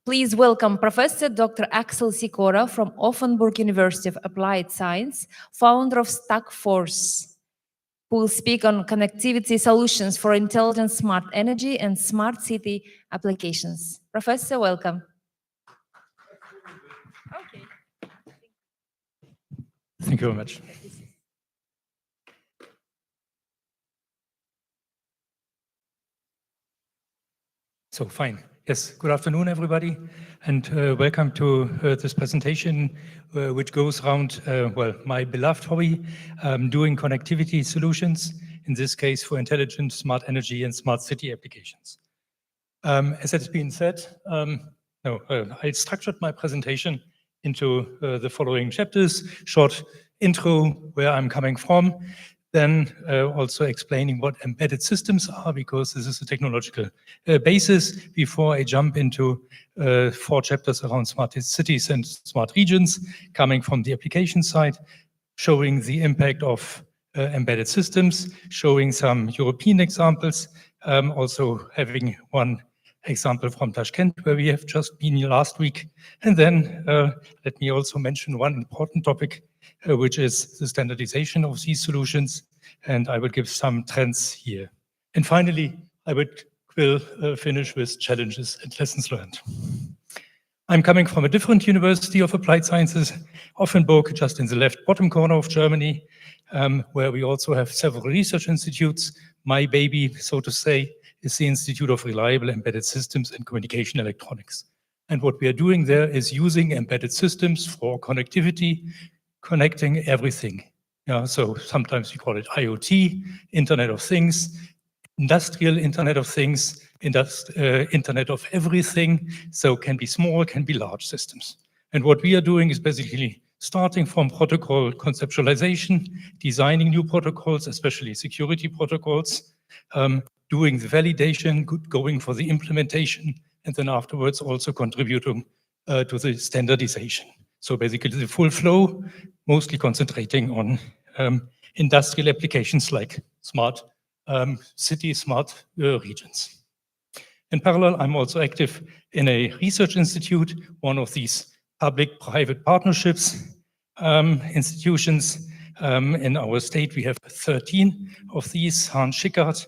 Please welcome Professor Dr. Axel Sikora from Offenburg University of Applied Science, founder of StackForce, who will speak on connectivity solutions for intelligent smart energy and smart city applications. Professor, welcome. Okay. Thank you very much. So fine. Yes, good afternoon, everybody, and welcome to this presentation, which goes around, well, my beloved hobby, doing connectivity solutions, in this case for intelligent smart energy and smart city applications. As has been said, I structured my presentation into the following chapters: short intro, where I'm coming from, then also explaining what embedded systems are, because this is a technological basis, before I jump into 4 chapters around smart cities and smart regions, coming from the application side, showing the impact of embedded systems, showing some European examples, also having one example from Tashkent, where we have just been last week. And then let me also mention one important topic, which is the standardization of these solutions, and I will give some trends here. And finally, I will finish with challenges and lessons learned. I'm coming from a different University of Applied Sciences, Offenburg, just in the left bottom corner of Germany, where we also have several research institutes. My baby, so to say, is the Institute of Reliable Embedded Systems and Communication Electronics. And what we are doing there is using embedded systems for connectivity, connecting everything. Yeah, so sometimes we call it IoT, Internet of Things, industrial Internet of Things, Internet of Everything. So can be small, can be large systems. And what we are doing is basically starting from protocol conceptualization, designing new protocols, especially security protocols, doing the validation, going for the implementation, and then afterwards also contributing to the standardization. So basically the full flow, mostly concentrating on industrial applications like smart cities, smart regions. In parallel, I'm also active in a research institute, one of these public-private partnerships institutions. In our state, we have 13 of these. Hans Schickard,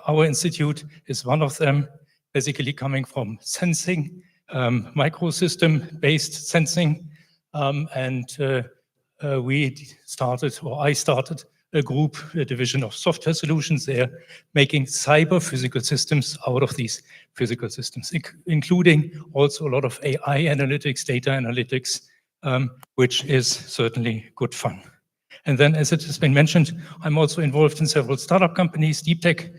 our institute, is one of them, basically coming from sensing, microsystem-based sensing. I started a group, a division of software solutions there, making cyber physical systems out of these physical systems, including also a lot of AI analytics, data analytics, which is certainly good fun. And then, as it has been mentioned, I'm also involved in several startup companies, deep tech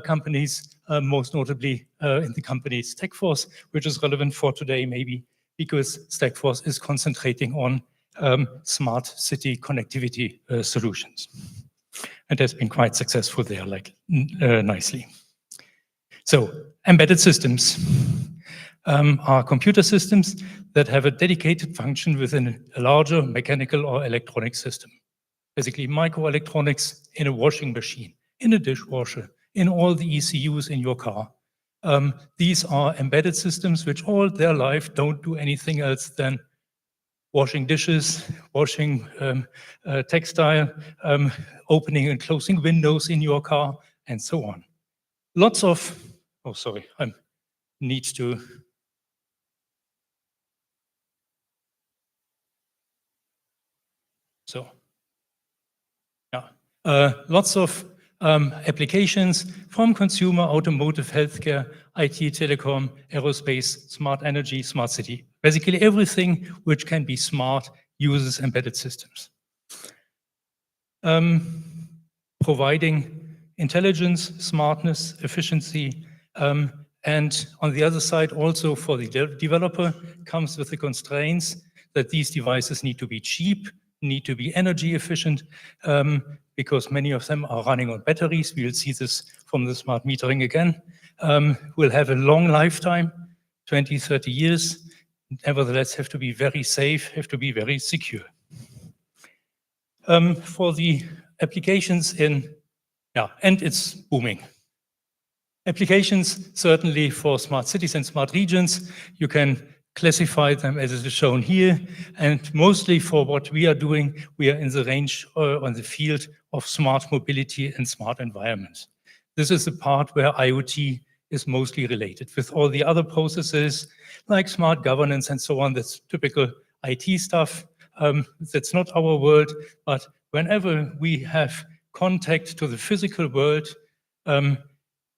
companies, most notably in the company StackForce, which is relevant for today maybe because StackForce is concentrating on smart city connectivity solutions. And has been quite successful there, like nicely. So embedded systems are computer systems that have a dedicated function within a larger mechanical or electronic system. Basically microelectronics in a washing machine, in a dishwasher, in all the ECUs in your car. These are embedded systems which all their life don't do anything else than washing dishes, washing textile, opening and closing windows in your car, and so on. Lots of, oh, sorry, I need to. So, yeah, lots of applications from consumer, automotive, healthcare, IT, telecom, aerospace, smart energy, smart city. Basically everything which can be smart uses embedded systems. Providing intelligence, smartness, efficiency, and on the other side also for the developer comes with the constraints that these devices need to be cheap, need to be energy efficient, because many of them are running on batteries. We'll see this from the smart metering again. Will have a long lifetime, 20, 30 years. Nevertheless, have to be very safe, have to be very secure. For the applications in Yeah, and it's booming. Applications, certainly for smart cities and smart regions, you can classify them as is shown here. And mostly for what we are doing, we are in the range on the field of smart mobility and smart environment. This is the part where IoT is mostly related. With all the other processes like smart governance and so on, that's typical IT stuff. That's not our world, but whenever we have contact to the physical world,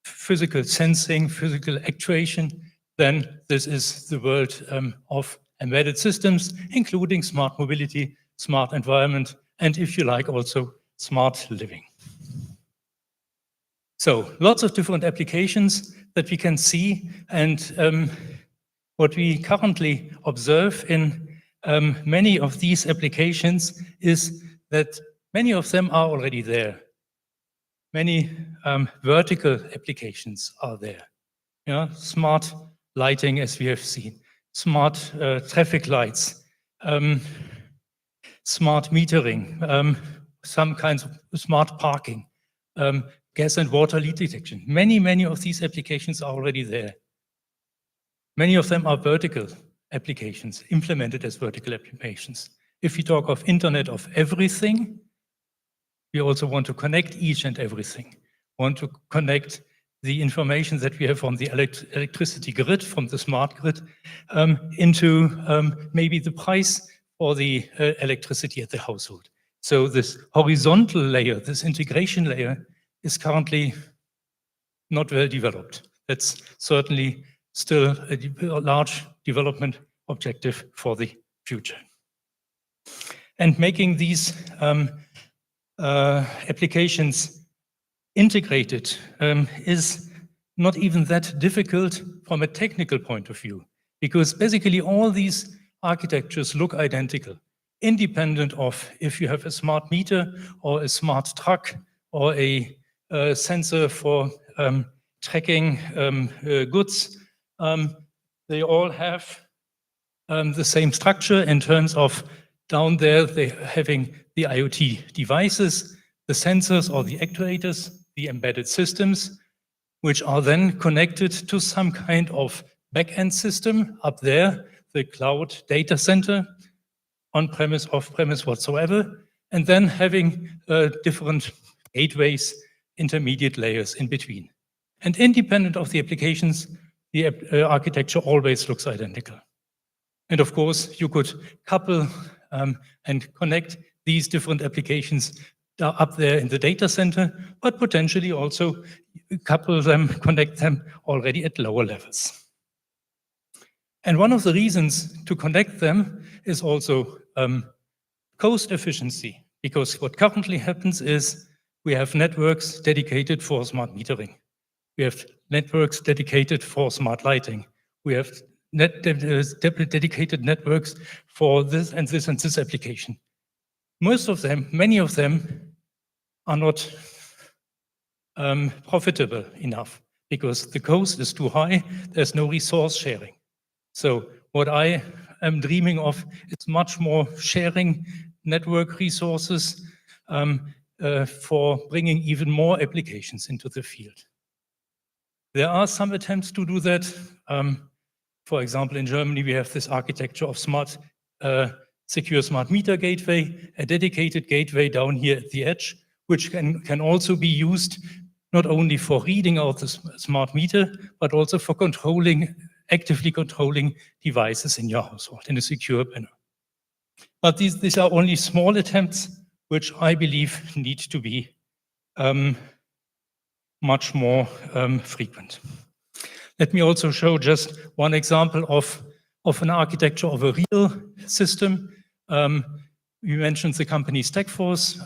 physical sensing, physical actuation, then this is the world of embedded systems, including smart mobility, smart environment, and if you like, also smart living. So lots of different applications that we can see, and what we currently observe in many of these applications is that many of them are already there. Many vertical applications are there. Yeah, smart lighting, as we have seen, smart traffic lights, smart metering, some kinds of smart parking, gas and water leak detection. Many of these applications are already there. Many of them are vertical applications, implemented as vertical applications. If we talk of Internet of Everything, we also want to connect each and everything. Want to connect the information that we have from the electricity grid, from the smart grid, into maybe the price for the electricity at the household. So this horizontal layer, this integration layer, is currently not well developed. That's certainly still a large development objective for the future. And making these applications integrated is not even that difficult from a technical point of view, because basically all these architectures look identical, independent of if you have a smart meter or a smart truck or a sensor for tracking goods. They all have the same structure in terms of down there they're having the IoT devices, the sensors or the actuators, the embedded systems, which are then connected to some kind of back-end system up there, the cloud data center, on-premise, off-premise, whatsoever, and then having different gateways, intermediate layers in between. And independent of the applications, the architecture always looks identical. And of course, you could couple and connect these different applications up there in the data center, but potentially also couple them, connect them already at lower levels. And one of the reasons to connect them is also cost efficiency, because what currently happens is we have networks dedicated for smart metering. We have networks dedicated for smart lighting. We have dedicated networks for this and this and this application. Most of them, many of them, are not profitable enough because the cost is too high. There's no resource sharing. So what I am dreaming of is much more sharing network resources for bringing even more applications into the field. There are some attempts to do that. For example, in Germany, we have this architecture of smart, secure smart meter gateway, a dedicated gateway down here at the edge, which can also be used not only for reading out the smart meter, but also for actively controlling devices in your household in a secure manner. But these are only small attempts, which I believe need to be much more frequent. Let me also show just one example of an architecture of a real system. We mentioned the company Stackforce,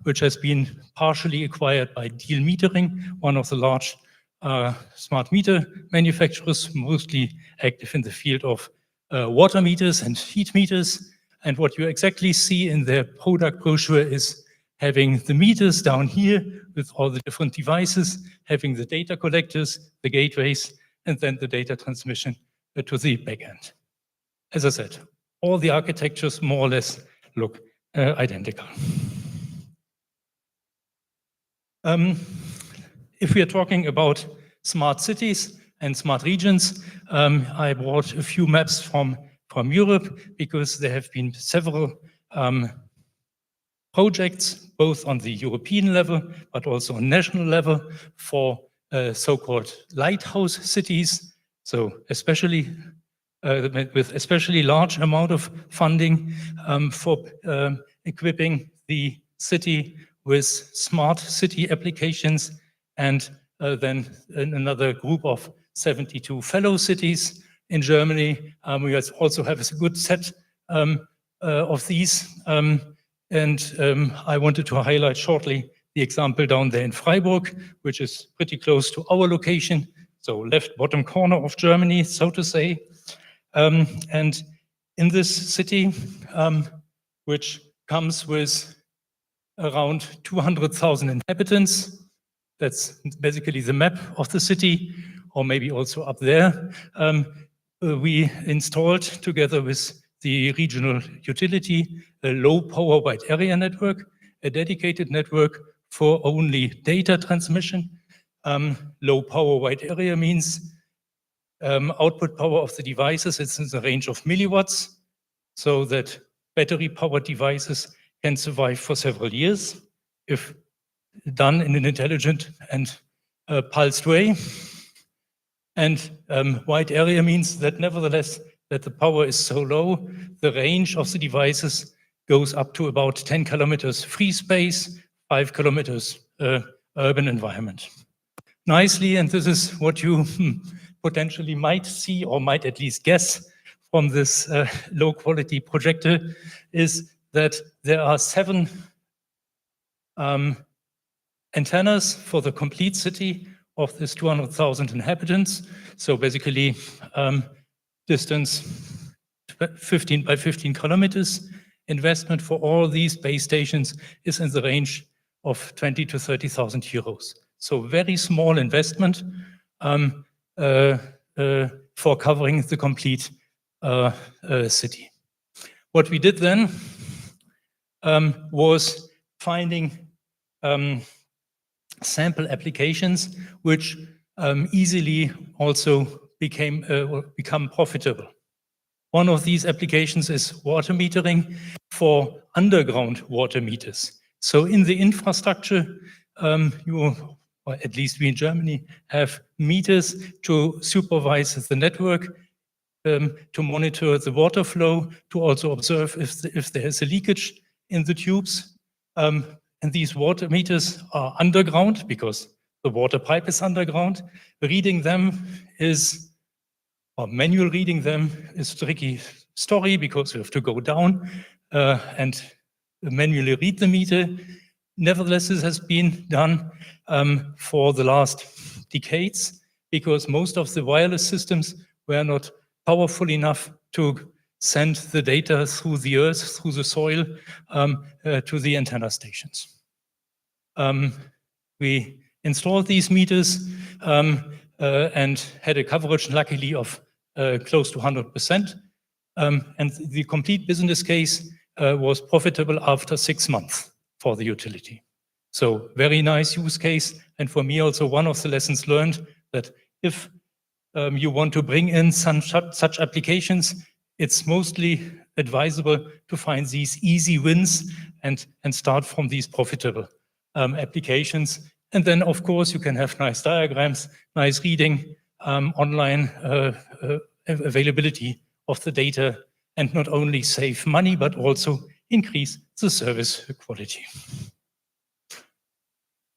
which has been partially acquired by Deal Metering, one of the large smart meter manufacturers, mostly active in the field of water meters and heat meters. And what you exactly see in their product brochure is having the meters down here with all the different devices, having the data collectors, the gateways, and then the data transmission to the backend. As I said, all the architectures more or less look identical. If we are talking about smart cities and smart regions, I brought a few maps from Europe because there have been several projects, both on the European level, but also on national level for so-called lighthouse cities. So especially with especially large amount of funding for equipping the city with smart city applications, and then another group of 72 fellow cities in Germany. We also have a good set of these. I wanted to highlight shortly the example down there in Freiburg, which is pretty close to our location, so left bottom corner of Germany, so to say. And in this city, which comes with around 200,000 inhabitants, that's basically the map of the city, or maybe also up there, we installed together with the regional utility a low power wide area network, a dedicated network for only data transmission. Low power wide area means output power of the devices is in the range of milliwatts, so that battery powered devices can survive for several years if done in an intelligent and pulsed way. And wide area means that nevertheless, that the power is so low, the range of the devices goes up to about 10 kilometers free space, 5 kilometers urban environment. Nicely, and this is what you potentially might see or might at least guess from this low quality projector, is that there are 7 antennas for the complete city of this 200,000 inhabitants. So basically distance 15 by 15 kilometers. Investment for all these base stations is in the range of 20 to 30,000 euros. So very small investment for covering the complete city. What we did then was finding sample applications which easily also become profitable. One of these applications is water metering for underground water meters. So in the infrastructure, or at least we in Germany, have meters to supervise the network, to monitor the water flow, to also observe if there is a leakage in the tubes. And these water meters are underground because the water pipe is underground. Reading them is, or manual reading them is a tricky story because you have to go down and manually read the meter. Nevertheless, this has been done for the last decades because most of the wireless systems were not powerful enough to send the data through the earth, through the soil, to the antenna stations. We installed these meters and had a coverage, luckily, of close to 100%. And the complete business case was profitable after 6 months for the utility. So very nice use case. And for me, also one of the lessons learned that if you want to bring in such applications, it's mostly advisable to find these easy wins and start from these profitable applications. And then, of course, you can have nice diagrams, nice reading, online availability of the data, and not only save money, but also increase the service quality.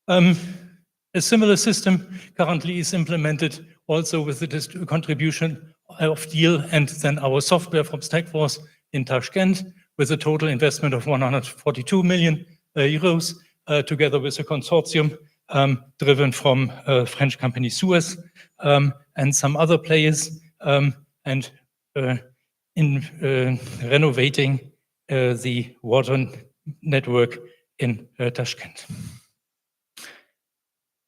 A similar system currently is implemented also with the contribution of Deal and then our software from Stackforce in Tashkent with a total investment of 142 million euros together with a consortium driven from French company Suez and some other players and in renovating the water network in Tashkent.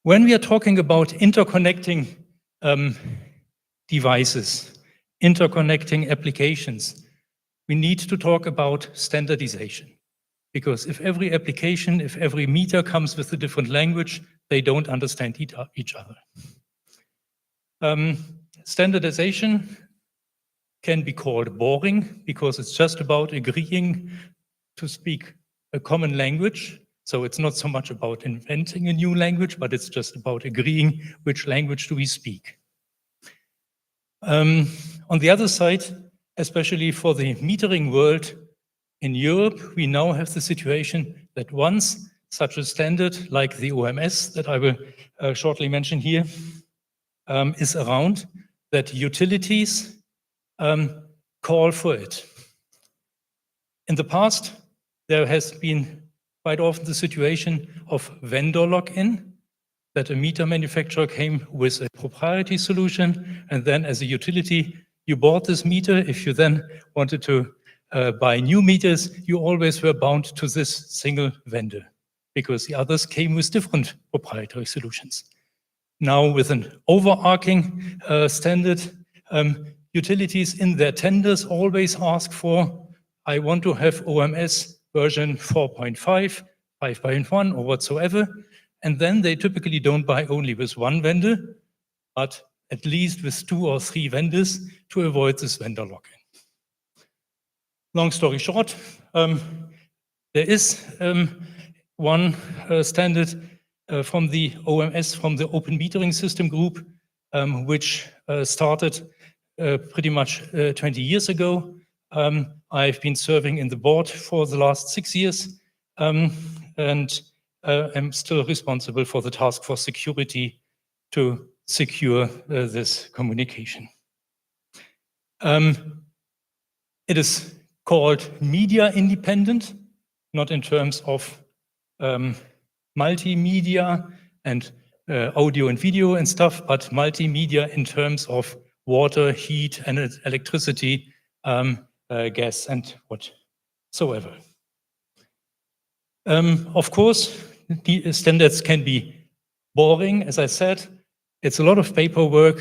When we are talking about interconnecting devices, interconnecting applications, we need to talk about standardization. Because if every application, if every meter comes with a different language, they don't understand each other. Standardization can be called boring because it's just about agreeing to speak a common language. So it's not so much about inventing a new language, but it's just about agreeing which language do we speak. On the other side, especially for the metering world, in Europe, we now have the situation that once such a standard like the OMS that I will shortly mention here is around, that utilities call for it. In the past, there has been quite often the situation of vendor lock-in, that a meter manufacturer came with a proprietary solution, and then as a utility, you bought this meter. If you then wanted to buy new meters, you always were bound to this single vendor because the others came with different proprietary solutions. Now with an overarching standard, utilities in their tenders always ask for, I want to have OMS version 4.5, 5.1 or whatsoever. And then they typically don't buy only with one vendor, but at least with 2 or 3 vendors to avoid this vendor lock-in. Long story short, there is one standard from the OMS, from the Open Metering System Group, which started pretty much 20 years ago. I've been serving in the board for the last 6 years, and I'm still responsible for the task force security to secure this communication. It is called media independent, not in terms of multimedia and audio and video and stuff, but multimedia in terms of water, heat, and electricity, gas, and whatsoever. Of course, the standards can be boring, as I said. It's a lot of paperwork,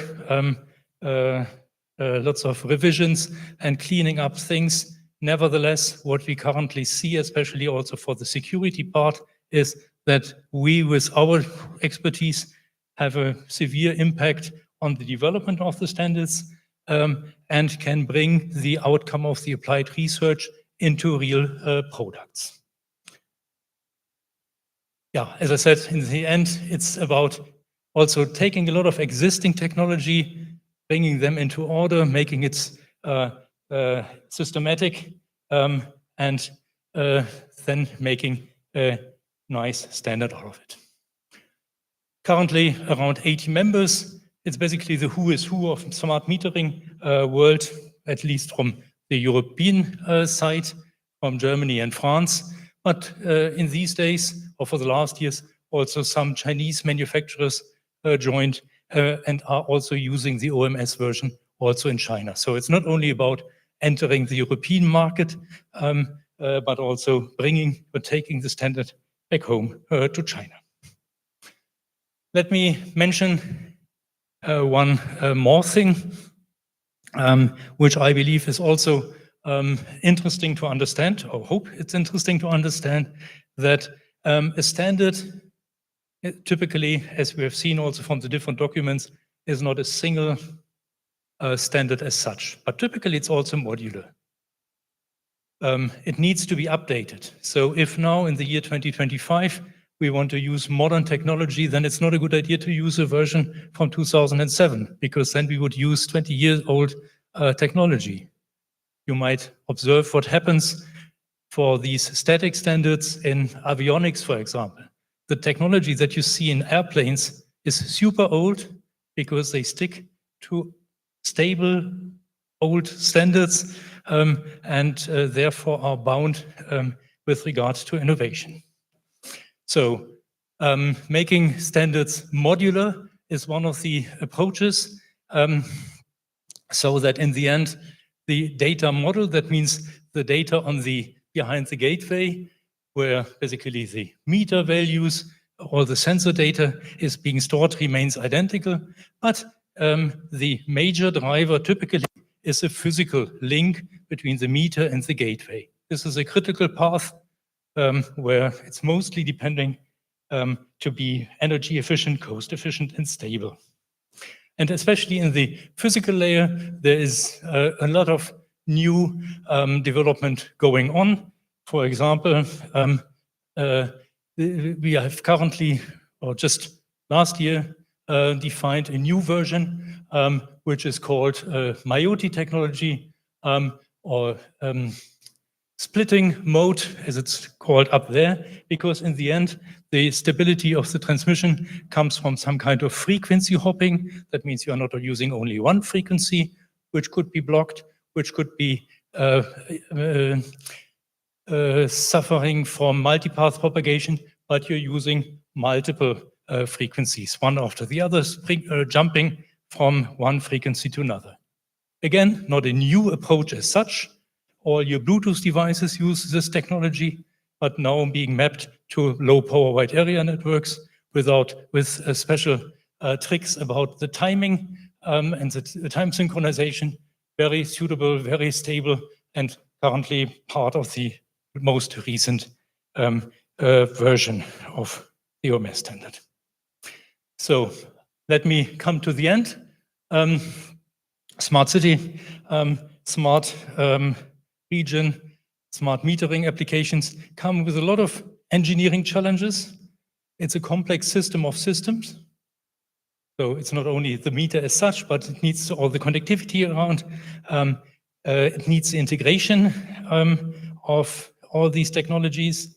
lots of revisions and cleaning up things. Nevertheless, what we currently see, especially also for the security part, is that we, with our expertise, have a severe impact on the development of the standards and can bring the outcome of the applied research into real products. Yeah, as I said, in the end, it's about also taking a lot of existing technology, bringing them into order, making it systematic, and then making a nice standard out of it. Currently, around 80 members. It's basically the who is who of smart metering world, at least from the European side, from Germany and France. But in these days, or for the last years, also some Chinese manufacturers joined and are also using the OMS version also in China. So it's not only about entering the European market, but also bringing or taking the standard back home to China. Let me mention one more thing, which I believe is also interesting to understand, or hope it's interesting to understand, that a standard, typically, as we have seen also from the different documents, is not a single standard as such, but typically it's also modular. It needs to be updated. So if now in the year 2025, we want to use modern technology, then it's not a good idea to use a version from 2007, because then we would use 20-year-old technology. You might observe what happens for these static standards in avionics, for example. The technology that you see in airplanes is super old because they stick to stable old standards and therefore are bound with regard to innovation. So making standards modular is one of the approaches, so that in the end, the data model, that means the data on the behind the gateway, where basically the meter values, all the sensor data is being stored, remains identical, but the major driver typically is a physical link between the meter and the gateway. This is a critical path where it's mostly depending to be energy efficient, cost efficient, and stable. And especially in the physical layer, there is a lot of new development going on. For example, we have currently, or just last year, defined a new version, which is called MIOT technology, or splitting mode, as it's called up there, because in the end, the stability of the transmission comes from some kind of frequency hopping. That means you are not using only one frequency, which could be blocked, which could be suffering from multipath propagation, but you're using multiple frequencies, one after the other, jumping from one frequency to another. Again, not a new approach as such. All your Bluetooth devices use this technology, but now being mapped to low power wide area networks with special tricks about the timing and the time synchronization. Very suitable, very stable, and currently part of the most recent version of the OMS standard. So let me come to the end. Smart city, smart region, smart metering applications come with a lot of engineering challenges. It's a complex system of systems. So it's not only the meter as such, but it needs all the connectivity around. It needs the integration of all these technologies.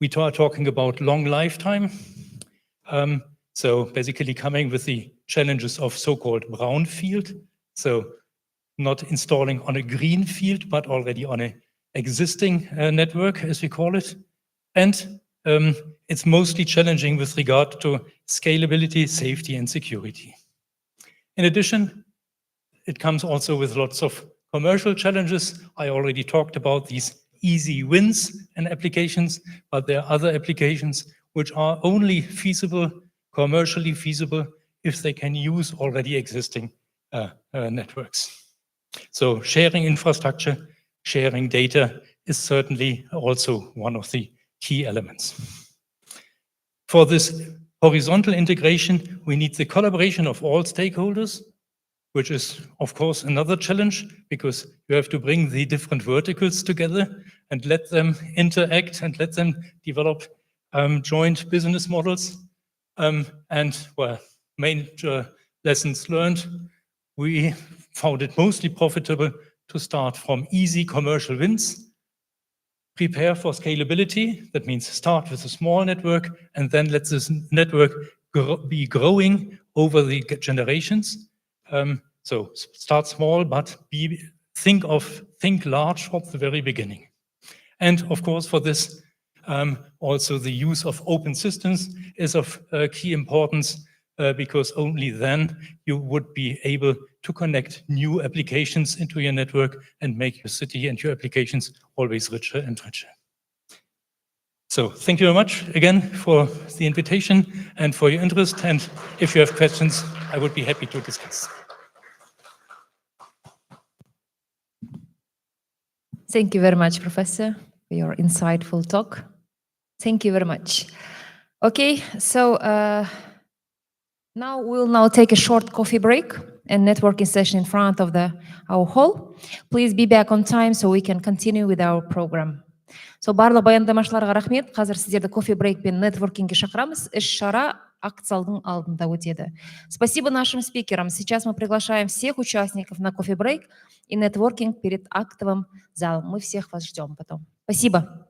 We are talking about long lifetime. So basically coming with the challenges of so-called brownfield. So not installing on a green field, but already on an existing network, as we call it. And it's mostly challenging with regard to scalability, safety, and security. In addition, it comes also with lots of commercial challenges. I already talked about these easy wins and applications, but there are other applications which are only feasible, commercially feasible, if they can use already existing networks. So sharing infrastructure, sharing data is certainly also one of the key elements. For this horizontal integration, we need the collaboration of all stakeholders, which is, of course, another challenge, because you have to bring the different verticals together and let them interact and let them develop joint business models. And, well, major lessons learned, we found it mostly profitable to start from easy commercial wins, prepare for scalability. That means start with a small network and then let this network be growing over the generations. So start small, but think large from the very beginning. And of course, for this, also the use of open systems is of key importance, because only then you would be able to connect new applications into your network and make your city and your applications always richer and richer. So thank you very much again for the invitation and for your interest. And if you have questions, I would be happy to discuss. Thank you very much, Professor, for your insightful talk. Thank you very much. Okay, so we'll take a short coffee break and networking session in front of our hall. Please be back on time so we can continue with our program. So барлық баяндамашыларға рахмет. Қазір сіздерді кофе брейк пен нетворкингге шақырамыз. Іс-шара акт-залдың алдында өтеді. Спасибо нашим спикерам. Сейчас мы приглашаем всех участников на кофе брейк и нетворкинг перед актовым залом. Мы всех вас ждем потом. Спасибо.